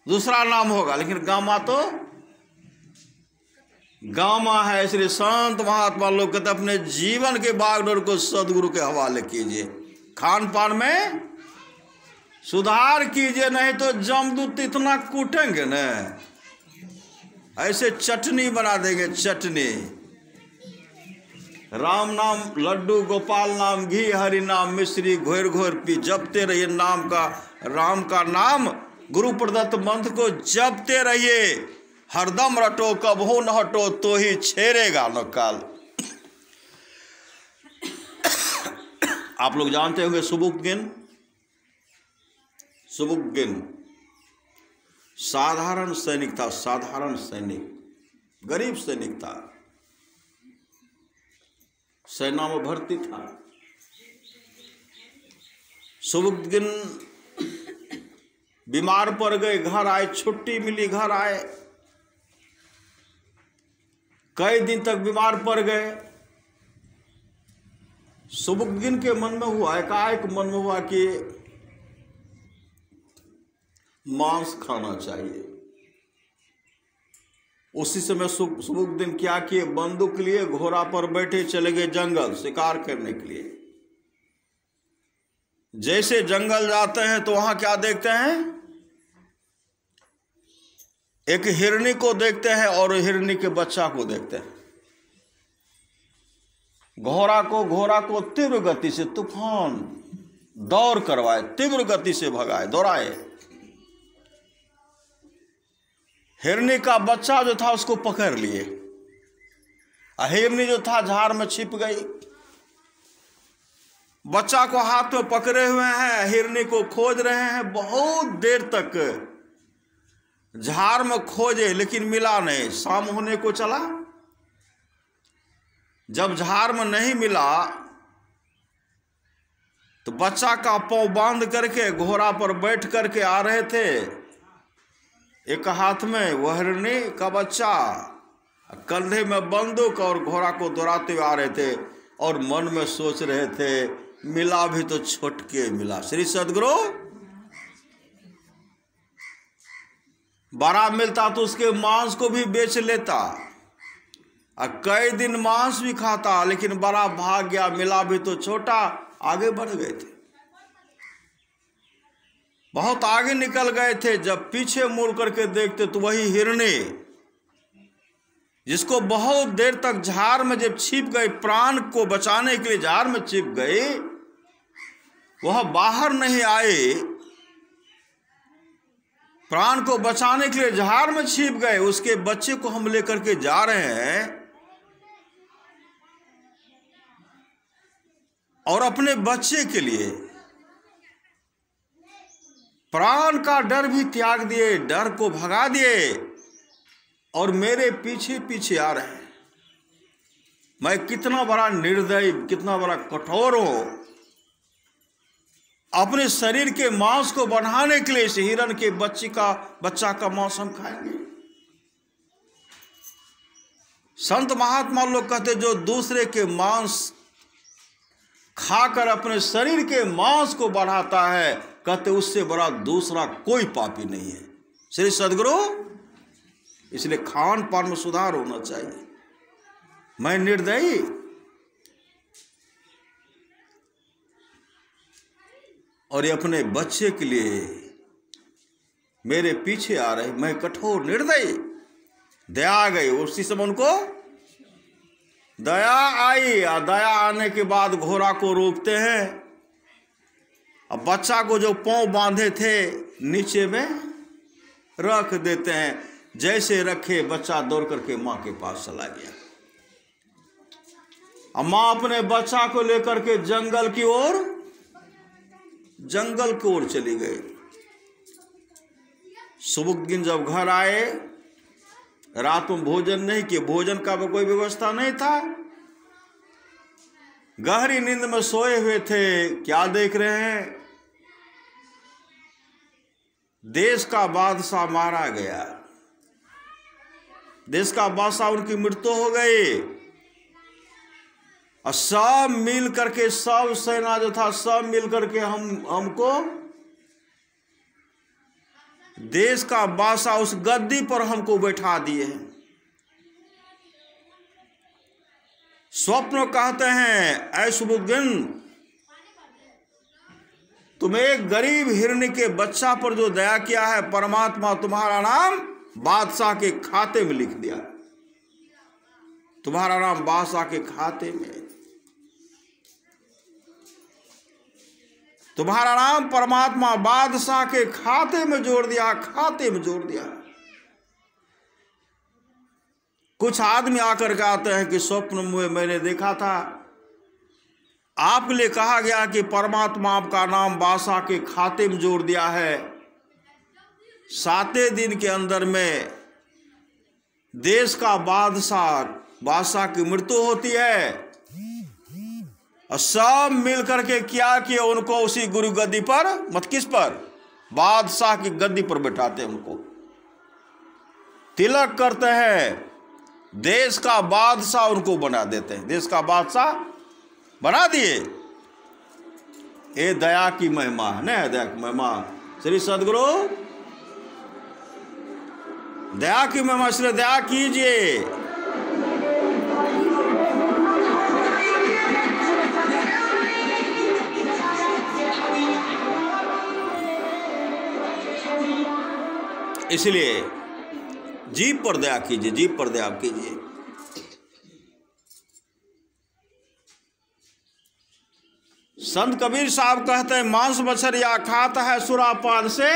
दूसरा नाम होगा, लेकिन गामा तो गामा है। इसलिए संत महात्मा लोग कहते अपने जीवन के बागडोर को सदगुरु के हवाले कीजिए। खान पान में सुधार कीजिए, नहीं तो जमदूत इतना कूटेंगे न, ऐसे चटनी बना देंगे, चटनी। राम नाम लड्डू, गोपाल नाम घी, हरि नाम मिश्री, घोर घोर पी। जपते रहिए नाम का, राम का नाम, गुरु प्रदत्त मंत्र को जपते रहिए। हरदम रटो, कबहू न हटो, तो ही छेड़ेगा न काल। आप लोग जानते होंगे सुबुक्गिन साधारण सैनिक था, साधारण सैनिक, गरीब सैनिक था, सेना में भर्ती था। सुबुक्गिन बीमार पड़ गए, घर आए, छुट्टी मिली, घर आए, कई दिन तक बीमार पड़ गए। सुबुक्गिन के मन में हुआ, एकाएक मन में हुआ कि मांस खाना चाहिए। उसी समय सुबुक्गिन क्या किए, बंदूक लिए घोड़ा पर बैठे चले गए जंगल शिकार करने के लिए। जैसे जंगल जाते हैं तो वहां क्या देखते हैं, एक हिरनी को देखते हैं और हिरनी के बच्चा को देखते हैं। घोड़ा को तीव्र गति से तूफान दौड़ करवाए, तीव्र गति से भगाए, दौड़ाए। हिरनी का बच्चा जो था उसको पकड़ लिए, हिरनी जो था झाड़ में छिप गई। बच्चा को हाथ में पकड़े हुए हैं, हिरनी को खोज रहे हैं। बहुत देर तक झाड़ में खोजे लेकिन मिला नहीं। शाम होने को चला, जब झाड़ में नहीं मिला तो बच्चा का पांव बांध करके घोड़ा पर बैठ करके आ रहे थे। एक हाथ में वह हिरनी का बच्चा, कंधे में बंदूक और घोड़ा को दौड़ाते हुए आ रहे थे और मन में सोच रहे थे मिला भी तो छुटके मिला। श्री सद्गुरु बड़ा मिलता तो उसके मांस को भी बेच लेता और कई दिन मांस भी खाता, लेकिन बड़ा भाग गया, मिला भी तो छोटा। आगे बढ़ गए थे। बहुत आगे निकल गए थे। जब पीछे मुड़ करके देखते तो वही हिरणे, जिसको बहुत देर तक झाड़ में जब छिप गए, प्राण को बचाने के लिए झाड़ में छिप गए, वह बाहर नहीं आए। प्राण को बचाने के लिए झाड़ में छिप गए। उसके बच्चे को हम लेकर के जा रहे हैं और अपने बच्चे के लिए प्राण का डर भी त्याग दिए, डर को भगा दिए और मेरे पीछे पीछे आ रहे हैं। मैं कितना बड़ा निर्दयी, कितना बड़ा कठोर हूं। अपने शरीर के मांस को बढ़ाने के लिए इस हिरण के बच्चा का मांस हम खाएंगे। संत महात्मा लोग कहते, जो दूसरे के मांस खाकर अपने शरीर के मांस को बढ़ाता है, कहते उससे बड़ा दूसरा कोई पापी नहीं है। श्री सद्गुरु, इसलिए खान पान में सुधार होना चाहिए। मैं निर्दयी, और ये अपने बच्चे के लिए मेरे पीछे आ रहे, मैं कठोर निर्दयी। दया आ गई, उसी समय उनको दया आई, और दया आने के बाद घोड़ा को रोकते हैं। अब बच्चा को जो पांव बांधे थे नीचे में रख देते हैं। जैसे रखे, बच्चा दौड़ करके मां के पास चला गया। अब मां अपने बच्चा को लेकर के जंगल की ओर चली गई। सुबह दिन जब घर आए, रात में भोजन नहीं किए, भोजन का कोई व्यवस्था नहीं था। गहरी नींद में सोए हुए थे। क्या देख रहे हैं? देश का बादशाह मारा गया। देश का बादशाह, उनकी मृत्यु हो गई। और सब मिल करके, सब सेना जो था सब मिल करके हमको देश का बादशाह उस गद्दी पर हमको बैठा दिए हैं। स्वप्न कहते हैं, ऐ सुबुद्दीन, तुम्हें एक गरीब हिरणी के बच्चा पर जो दया किया है, परमात्मा तुम्हारा नाम बादशाह के खाते में लिख दिया। तुम्हारा नाम बादशाह के खाते में, तुम्हारा नाम परमात्मा बादशाह के खाते में जोड़ दिया, खाते में जोड़ दिया। कुछ आदमी आकर के आते हैं कि स्वप्न में मैंने देखा था, आपके लिए कहा गया कि परमात्मा आपका नाम बादशाह के खाते में जोड़ दिया है। 7 दिन के अंदर में देश का बादशाह की मृत्यु होती है। और सब मिल करके क्या किया, उनको उसी गुरु गद्दी पर, मत किस पर, बादशाह की गद्दी पर बैठाते हैं। उनको तिलक करते हैं, देश का बादशाह उनको बना देते हैं। देश का बादशाह बना दिए। ये दया की महिमा है ना, दया की महिमा। श्री सद्गुरु, दया की महिमा, इसलिए दया कीजिए। इसलिए जीव पर दया कीजिए, जीव पर दया कीजिए। संत कबीर साहब कहते हैं, मांस मछलिया खाता है सुरापान से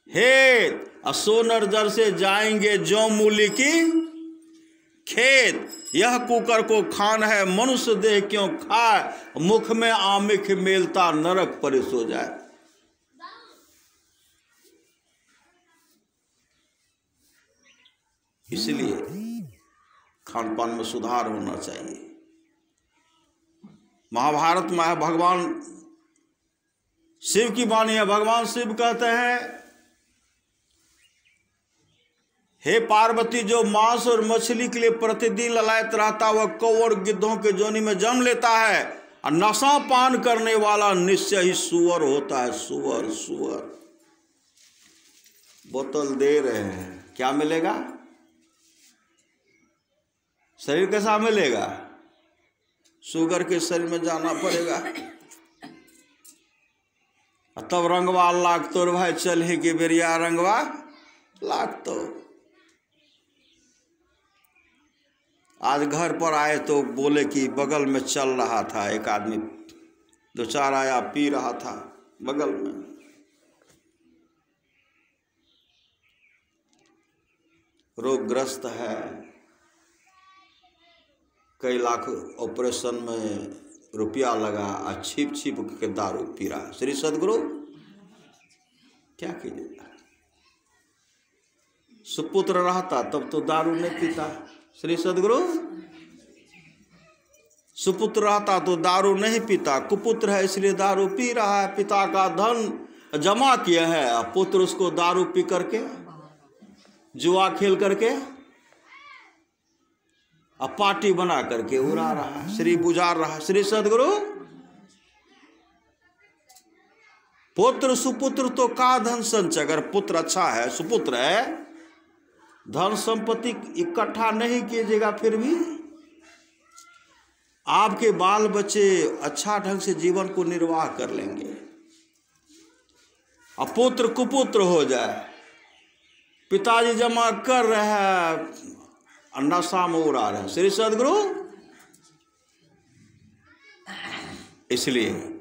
हेत, सोनर जर से जाएंगे जो मूली की खेत। यह कुकर को खान है मनुष्य देह क्यों खाए, मुख में आमिख मेलता नरक पर सो जाए। इसलिए खान पान में सुधार होना चाहिए। महाभारत में है, भगवान शिव की वाणी है। भगवान शिव कहते हैं, हे पार्वती, जो मांस और मछली के लिए प्रतिदिन ललायत रहता वह कौड़ गिद्धों के जोनी में जन्म लेता है, और नशा पान करने वाला निश्चय ही सुअर होता है। सुअर सुअर बोतल दे रहे हैं, क्या मिलेगा? शरीर कैसा मिलेगा? शुगर के शरीर में जाना पड़ेगा। तब रंगवा लाग तोर भाई चल ही के बेरिया रंगवा लाग तो। आज घर पर आए तो बोले कि बगल में चल रहा था एक आदमी, दो चार आया पी रहा था बगल में। रोगग्रस्त है, कई लाख ऑपरेशन में रुपया लगा, छिप छिप के दारू पी रहा। श्री सदगुरु क्या कीजिएगा। सुपुत्र रहता तब तो दारू नहीं पीता। श्री सदगुरु सुपुत्र रहता तो दारू नहीं पीता, कुपुत्र है इसलिए दारू पी रहा है। पिता का धन जमा किया है, पुत्र उसको दारू पी करके, जुआ खेल करके, अब पार्टी बना करके उड़ा रहा है, श्री बुझार रहा। श्री सदगुरु पुत्र सुपुत्र तो का धन संचय। अगर पुत्र अच्छा है, सुपुत्र है, धन संपत्ति इकट्ठा नहीं कीजिएगा, फिर भी आपके बाल बच्चे अच्छा ढंग से जीवन को निर्वाह कर लेंगे। अब पुत्र कुपुत्र हो जाए, पिताजी जमा कर रहे हैं, नशा में उड़ा रहे हैं। श्री सदगुरु इसलिए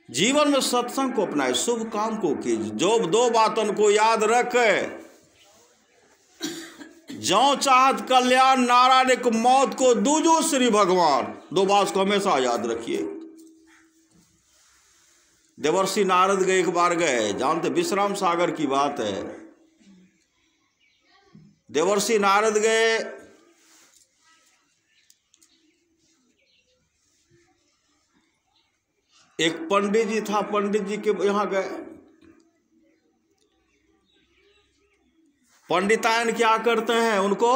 जीवन में सत्संग को अपनाए, शुभ काम को कीजिए। जो दो बातों को याद रखे, जो चाहत कल्याण नारायण को मौत को दूजो श्री भगवान। दो बात को हमेशा याद रखिए। देवर्षि नारद गए, एक बार गए, जानते विश्राम सागर की बात है। देवर्षि नारद गए, एक पंडित जी था, पंडित जी के यहां गए। पंडितायन क्या करते हैं उनको,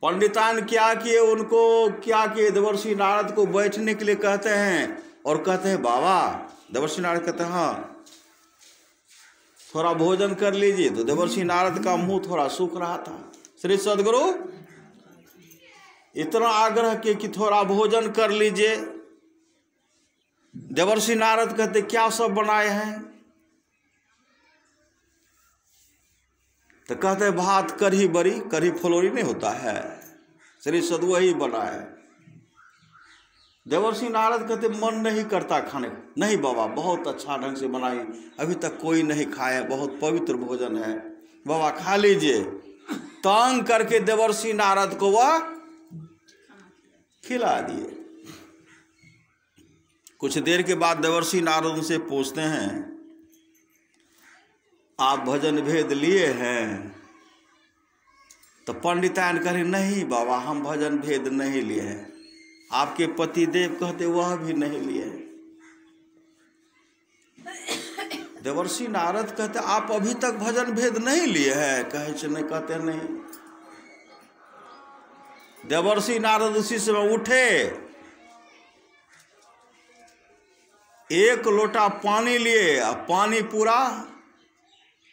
पंडितायन क्या किए, उनको क्या किए, देवर्षि नारद को बैठने के लिए कहते हैं और कहते हैं बाबा। देवर्षि नारद कहते हैं हाँ थोड़ा भोजन कर लीजिए। तो देवर्षि नारद का मुंह थोड़ा सूख रहा था। श्री सदगुरु इतना आग्रह किए कि थोड़ा भोजन कर लीजिए। देवर्षि नारद कहते क्या सब बनाए हैं, तो कहते भात कढ़ी बड़ी, कढ़ी फुलौरी नहीं होता है, श्री सदगुरु वही बनाए। देवर्षि नारद कहते मन नहीं करता खाने। नहीं बाबा बहुत अच्छा ढंग से बनाई, अभी तक कोई नहीं खाया, बहुत पवित्र भोजन है, बाबा खा लीजिए। तंग करके देवर्षि नारद को वह खिला दिए। कुछ देर के बाद देवर्षि नारद उनसे पूछते हैं आप भजन भेद लिए हैं? तो पंडितायन कहे नहीं बाबा हम भजन भेद नहीं लिए हैं। आपके पति देव कहते वह भी नहीं लिए। देवर्षि नारद कहते आप अभी तक भजन भेद नहीं लिए हैं? कहे नहीं, कहते नहीं। देवर्षि नारद उसी समय उठे, एक लोटा पानी लिए, पानी पूरा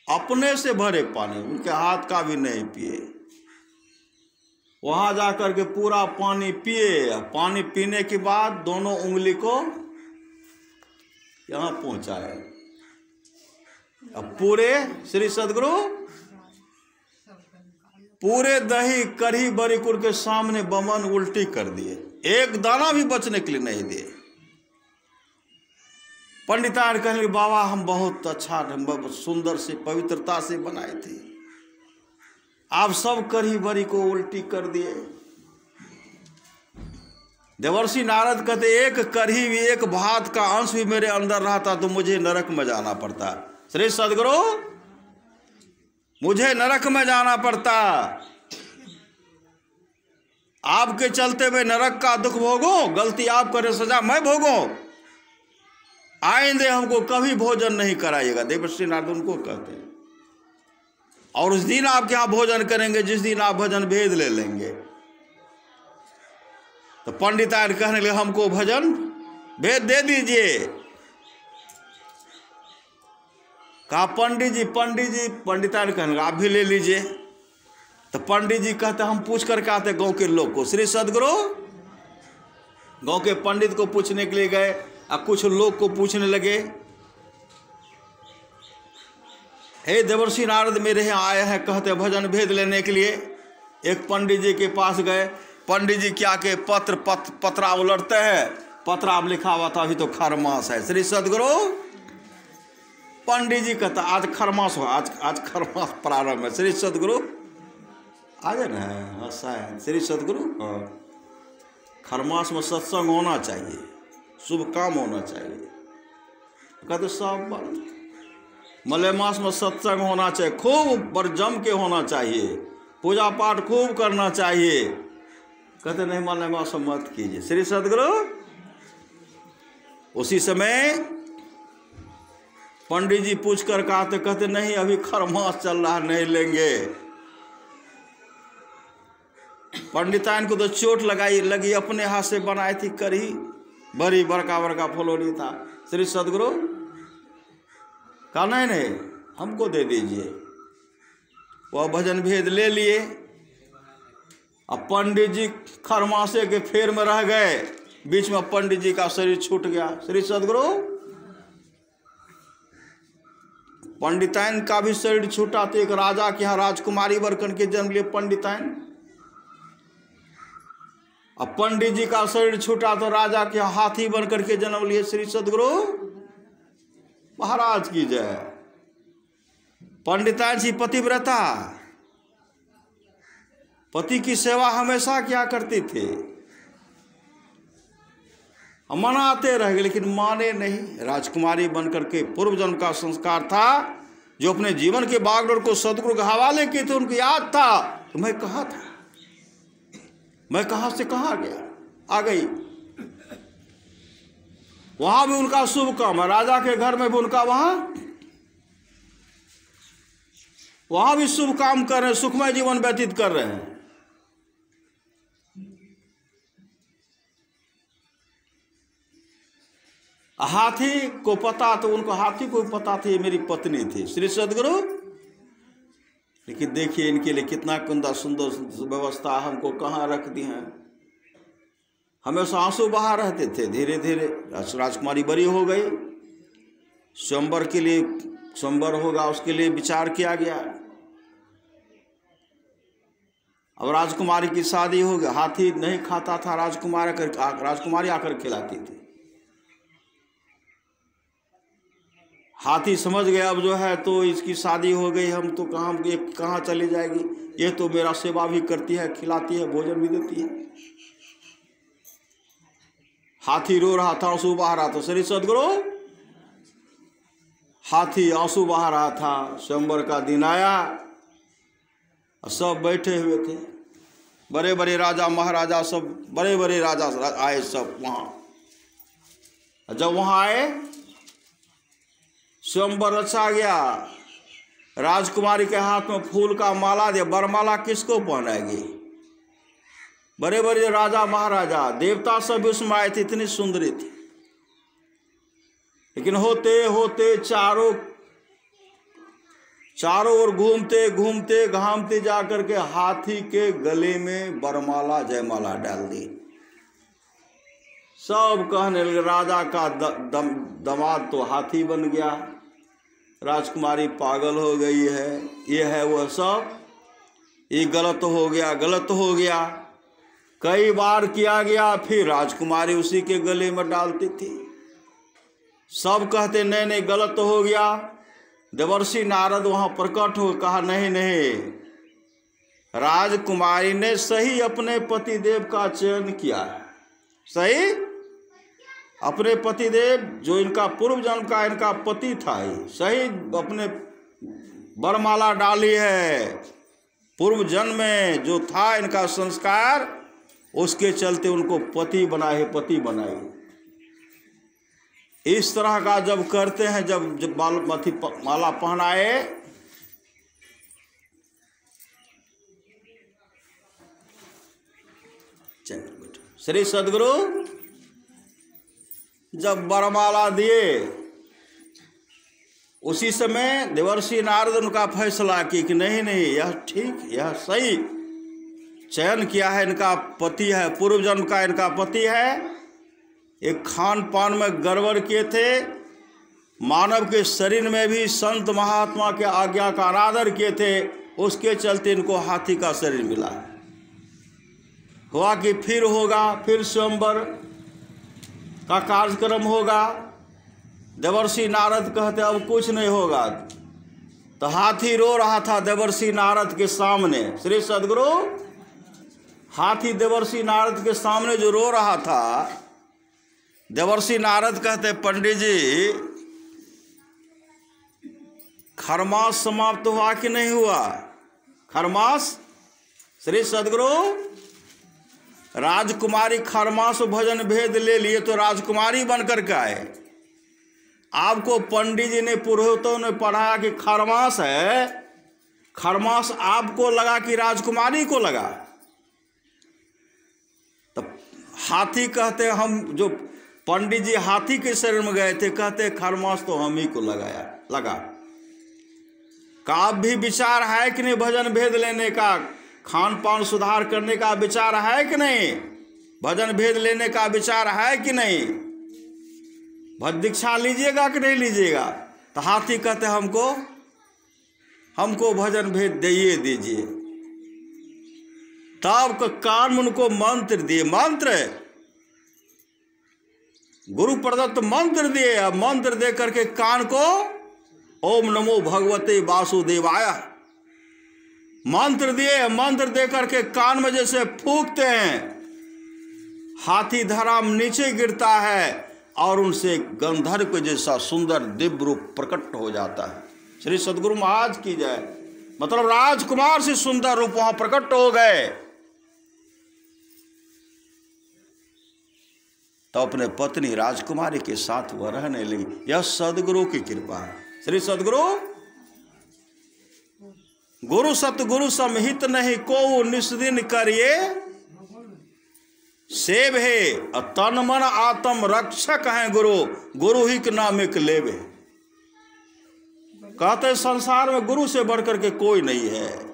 अपने से भरे पानी, उनके हाथ का भी नहीं पिए। वहां जाकर के पूरा पानी पिए। पानी पीने के बाद दोनों उंगली को यहां पहुंचाए। अब पूरे श्री सदगुरु पूरे दही कढ़ी बरीकुर के सामने बमन उल्टी कर दिए, एक दाना भी बचने के लिए नहीं दिए। पंडितायन कहने बाबा हम बहुत अच्छा सुंदर से पवित्रता से बनाए थे, आप सब कढ़ी बरी को उल्टी कर दिए। देवर्षि नारद कहते एक कढ़ी भी, एक भात का अंश भी मेरे अंदर रहता तो मुझे नरक में जाना पड़ता। श्री सदगुरु मुझे नरक में जाना पड़ता। आपके चलते मैं नरक का दुख भोगूं, गलती आप करें सजा मैं भोगूं, आइंदे हमको कभी भोजन नहीं कराइएगा। देवर्षि नारद उनको कहते हैं। और उस दिन आपके यहां भोजन करेंगे जिस दिन आप भजन भेद ले लेंगे। तो पंडितायन कहने लगे हमको भजन भेद दे दीजिए। कहा पंडित जी पंडितायन कहने लगे आप भी ले लीजिए। तो पंडित जी कहते हम पूछ करके आते गांव के लोग को। श्री सदगुरु गांव के पंडित को पूछने के लिए गए और कुछ लोग को पूछने लगे, हे देवर्षि नारद मेरे यहाँ आए हैं, कहते भजन भेद लेने के लिए। एक पंडित जी के पास गए। पंडित जी क्या के पत्रा उलटते हैं। पत्रा में लिखा हुआ था अभी तो खरमास है। श्री सदगुरु पंडित जी कहता आज खरमास हो, आज खरमास प्रारंभ है। श्री सदगुरु आ जाए ना हंसा है। श्री सदगुरु खरमास में सत्संग होना चाहिए, शुभ काम होना चाहिए। कहते सब बंद। मलेमास में सत्संग होना चाहिए, खूब बरजम के होना चाहिए, पूजा पाठ खूब करना चाहिए। कहते नहीं मलेमास में मत कीजिए। श्री सदगुरु उसी समय पंडित जी पूछ कर कहते नहीं अभी खरमास चल रहा नहीं लेंगे। पंडिताइन को तो चोट लगी, अपने हाथ से बनाई थी करी, बड़ी बड़का फलोरी था। श्री सदगुरु कहा नहीं हमको दे दीजिए। वह भजन भेद ले लिए। अब पंडित जी खरमासे के फेर में रह गए। बीच में पंडित जी का शरीर छूट गया। श्री सदगुरु पंडिताइन का भी शरीर छूटा। तो एक राजा के यहाँ राजकुमारी बरकन के जन्म लिए पंडिताइन। अब पंडित जी का शरीर छूटा तो राजा के हाथी बनकर के जन्म लिए। श्री सदगुरु महाराज की जय। पंडिताइन जी पतिव्रता, पति की सेवा हमेशा क्या करती थे, मनाते रह गए लेकिन माने नहीं। राजकुमारी बनकर के पूर्व जन्म का संस्कार था जो अपने जीवन के बागडोर को सदगुरु के हवाले किए थे। उनको याद था तो मैं कहाँ था, मैं कहाँ से कहाँ गया, आ गई। वहां भी उनका शुभ काम है। राजा के घर में भी उनका वहां भी शुभ काम कर रहे हैं, सुखमय जीवन व्यतीत कर रहे हैं। हाथी को पता, तो उनको हाथी को पता थी मेरी पत्नी थी। श्री सदगुरु लेकिन देखिए इनके लिए कितना कुंदा सुंदर व्यवस्था हमको कहाँ रख दी है। हमेशा आंसू बहा रहते थे। धीरे धीरे राजकुमारी बड़ी हो गई। स्वयंवर के लिए स्वयंवर होगा उसके लिए विचार किया गया। अब राजकुमारी की शादी हो गई। हाथी नहीं खाता था, राजकुमारी आकर खिलाती थी। हाथी समझ गया अब जो है तो इसकी शादी हो गई, हम तो कहाँ चली जाएगी, ये तो मेरा सेवा भी करती है, खिलाती है, भोजन भी देती है। हाथी रो रहा था, आंसू बहा रहा था। श्री सदगुरु हाथी आंसू बहा रहा था। स्वयंवर का दिन आया, सब बैठे हुए थे, बड़े बड़े राजा महाराजा, सब बड़े बड़े राजा आए सब वहाँ। जब वहाँ आए स्वयंवर रचा गया। राजकुमारी के हाथ में फूल का माला दिया। बरमाला किसको पहनाएगी? बड़े बड़े राजा महाराजा, देवता सब उसमें आए थे, इतनी सुंदरी थी। लेकिन होते होते चारों ओर घूमते घूमते घामते जाकर के हाथी के गले में बरमाला जयमाला डाल दी। सब कहने लगे राजा का दमाद तो हाथी बन गया, राजकुमारी पागल हो गई है, ये है वह सब, ये गलत हो गया, गलत हो गया। कई बार किया गया, फिर राजकुमारी उसी के गले में डालती थी। सब कहते नहीं नहीं गलत हो गया। देवर्षि नारद वहां प्रकट हो कहा नहीं नहीं, राजकुमारी ने सही अपने पतिदेव का चयन किया है। सही अपने पतिदेव जो इनका पूर्व जन्म का इनका पति था, सही अपने बरमाला डाली है। पूर्व जन्म में जो था इनका संस्कार, उसके चलते उनको पति बनाए, पति बनाए। इस तरह का जब करते हैं, जब माला पहनाए, श्री सदगुरु जब बरमाला दिए, उसी समय देवर्षि नारद उनका फैसला किया कि नहीं नहीं यह ठीक, यह सही चयन किया है, इनका पति है, पूर्व जन्म का इनका पति है, एक खान पान में गड़बड़ किए थे, मानव के शरीर में भी संत महात्मा के आज्ञा का अनादर किए थे, उसके चलते इनको हाथी का शरीर मिला। हुआ कि फिर होगा, फिर स्वयंवर का कार्यक्रम होगा। देवर्षि नारद कहते अब कुछ नहीं होगा, तो हाथी रो रहा था देवर्षि नारद के सामने। श्री सद्गुरु, हाथी देवर्षि नारद के सामने जो रो रहा था, देवर्षि नारद कहते पंडित जी खरमास समाप्त हुआ कि नहीं हुआ? खरमास, श्री सद्गुरु, राजकुमारी खरमास भजन भेद ले लिए तो राजकुमारी बनकर के आए। आपको पंडित जी ने, पुरोहितों ने पढ़ाया कि खरमास है, खरमास आपको लगा कि राजकुमारी को लगा। तो हाथी कहते हम, जो पंडित जी हाथी के शरीर में गए थे, कहते खरमास तो हम ही को लगा। का आप भी विचार है कि नहीं भजन भेद लेने का, खान पान सुधार करने का विचार है कि नहीं? भजन भेद लेने का विचार है कि नहीं? भज दीक्षा लीजिएगा कि नहीं लीजिएगा? तो हाथी कहते हमको भजन भेद दीजिए। तब कान में उनको मंत्र दिए, मंत्र गुरु प्रदत्त मंत्र दिए। अब मंत्र दे करके कान को ओम नमो भगवते वासुदेवाय मंत्र दिए। मंत्र दे करके कान में जैसे फूंकते हैं, हाथी धराम नीचे गिरता है और उनसे गंधर्व जैसा सुंदर दिव्य रूप प्रकट हो जाता है। श्री सद्गुरु महाराज की जय। मतलब राजकुमार से सुंदर रूप वहां प्रकट हो गए। तो अपने पत्नी राजकुमारी के साथ वह रहने लगी। यह सद्गुरु की कृपा है। श्री सद्गुरु, गुरु सतगुरु समहित नहीं को निस्दिन करिए सेव है, तन मन आत्म रक्षक हैं गुरु, गुरु ही के नाम एक लेवे। कहते संसार में गुरु से बढ़कर के कोई नहीं है।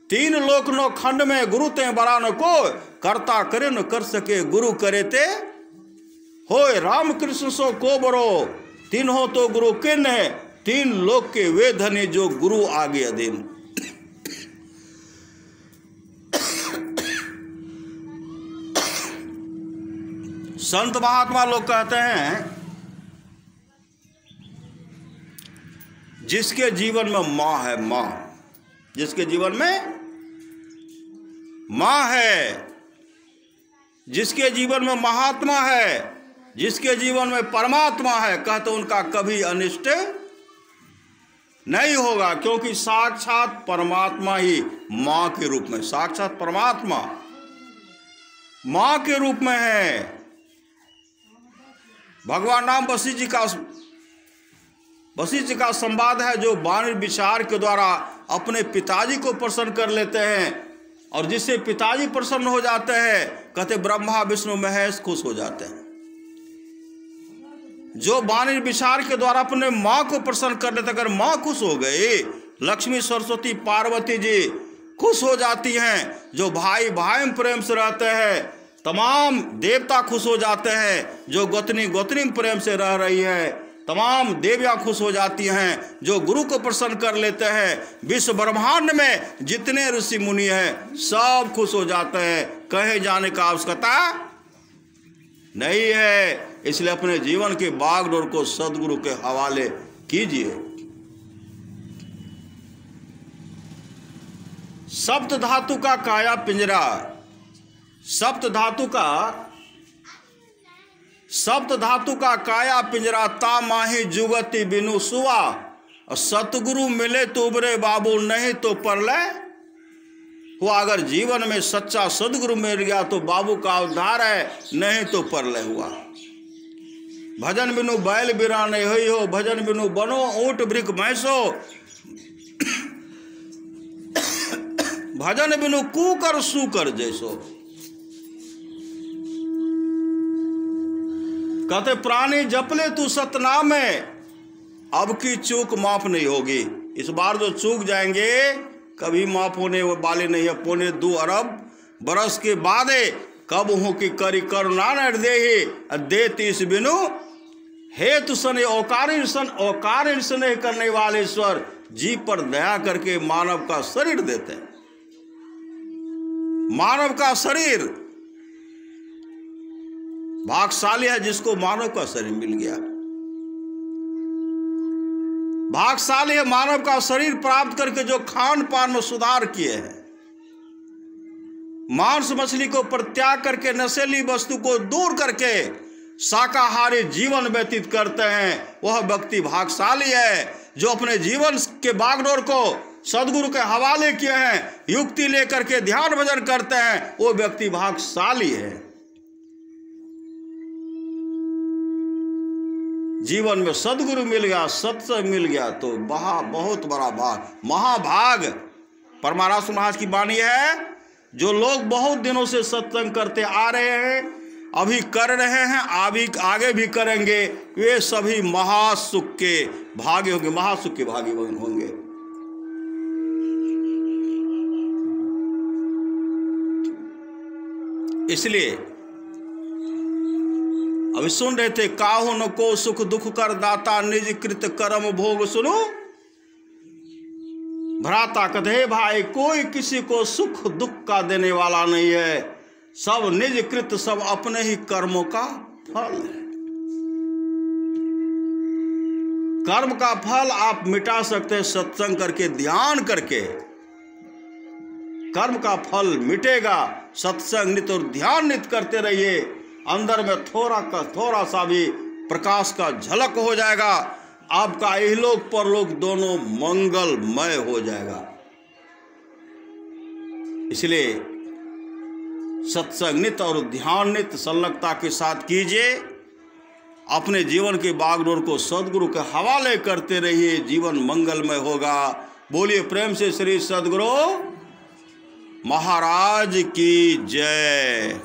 तीन लोक नो खंड में गुरु ते बरा न को, करता करे न कर सके गुरु करे ते होय। राम कृष्ण सो को बरो, तीन हो तो गुरु किन है, तीन लोक के वे धनी जो गुरु आगे अधीन। संत महात्मा लोग कहते हैं जिसके जीवन में मां है, मां, जिसके जीवन में मां है, जिसके जीवन में महात्मा है, जिसके जीवन में परमात्मा है, कहते उनका कभी अनिष्ट नहीं होगा। क्योंकि साक्षात परमात्मा ही मां के रूप में, साक्षात परमात्मा मां के रूप में है। भगवान राम वशिष्ठ जी का संवाद है, जो वाणी विचार के द्वारा अपने पिताजी को प्रसन्न कर लेते हैं, और जिससे पिताजी प्रसन्न हो जाते हैं, कहते ब्रह्मा विष्णु महेश खुश हो जाते हैं। जो वाणी विचार के द्वारा अपने माँ को प्रसन्न कर लेते, अगर माँ खुश हो गई, लक्ष्मी सरस्वती पार्वती जी खुश हो जाती हैं। जो भाई भाई में प्रेम से रहते हैं, तमाम देवता खुश हो जाते हैं। जो गोतनी गोतनी प्रेम से रह रही है, तमाम देवियाँ खुश हो जाती हैं। जो गुरु को प्रसन्न कर लेते हैं, विश्व ब्रह्मांड में जितने ऋषि मुनि हैं सब खुश हो जाते हैं। कहीं जाने का आवश्यकता नहीं है। इसलिए अपने जीवन के बागडोर को सदगुरु के हवाले कीजिए। सप्त धातु का काया पिंजरा, सप्त धातु का काया पिंजरा, ता माही जुगति बिनु सुआ। और सतगुरु मिले तो उबरे बाबू, नहीं तो परलय हुआ। अगर जीवन में सच्चा सदगुरु मिल गया तो बाबू का उद्धार है, नहीं तो परलय हुआ। भजन बिनु बैल बिराने हुई हो, भजन बिनु बनो ऊंट वृक भैंसो। भजन बिनु कूकर सूकर जैसो। कहते प्राणी जपले तू सतनाम में, अब की चूक माफ नहीं होगी। इस बार जो चूक जाएंगे कभी माफ होने वाले नहीं है। 2.25 अरब बरस के बाद कब हूँ कि करी करुणा न देहि देती इस बिनु हेतु सन औकारी स्नेह करने वाले ईश्वर जीव पर दया करके मानव का शरीर देते हैं। मानव का शरीर भाग्यशाली है जिसको मानव का शरीर मिल गया। भाग्यशाली है मानव का शरीर प्राप्त करके जो खान पान में सुधार किए हैं। मांस मछली को परित्याग करके नशीली वस्तु को दूर करके शाकाहारी जीवन व्यतीत करते हैं, वह व्यक्ति भाग्यशाली है। जो अपने जीवन के बागडोर को सदगुरु के हवाले किए हैं, युक्ति लेकर के ध्यान भजन करते हैं, वो व्यक्ति भाग्यशाली है। जीवन में सदगुरु मिल गया, सत्संग मिल गया तो बहुत बड़ा भाग, महाभाग। परमारास महाराज की वाणी है, जो लोग बहुत दिनों से सत्संग करते आ रहे हैं, अभी कर रहे हैं, आगे भी करेंगे, वे सभी महासुख के भागी होंगे, महासुख के भागी होंगे। इसलिए अभी सुन रहे थे, काहू न को सुख दुख कर दाता निज कृत कर्म भोग सुनो। भ्राता कहे भाई, कोई किसी को सुख दुख का देने वाला नहीं है, सब निज कृत, सब अपने ही कर्मों का फल है। कर्म का फल आप मिटा सकते हैं सत्संग करके, ध्यान करके। कर्म का फल मिटेगा, सत्संग नित्य और ध्यान नित्य करते रहिए। अंदर में थोड़ा सा भी प्रकाश का झलक हो जाएगा, आपका इहलोक परलोक दोनों मंगलमय हो जाएगा। इसलिए सत्संग नित्य और ध्यान नित्य संलग्नता के साथ कीजिए। अपने जीवन के बागडोर को सदगुरु के हवाले करते रहिए, जीवन मंगलमय होगा। बोलिए प्रेम से श्री सदगुरु महाराज की जय।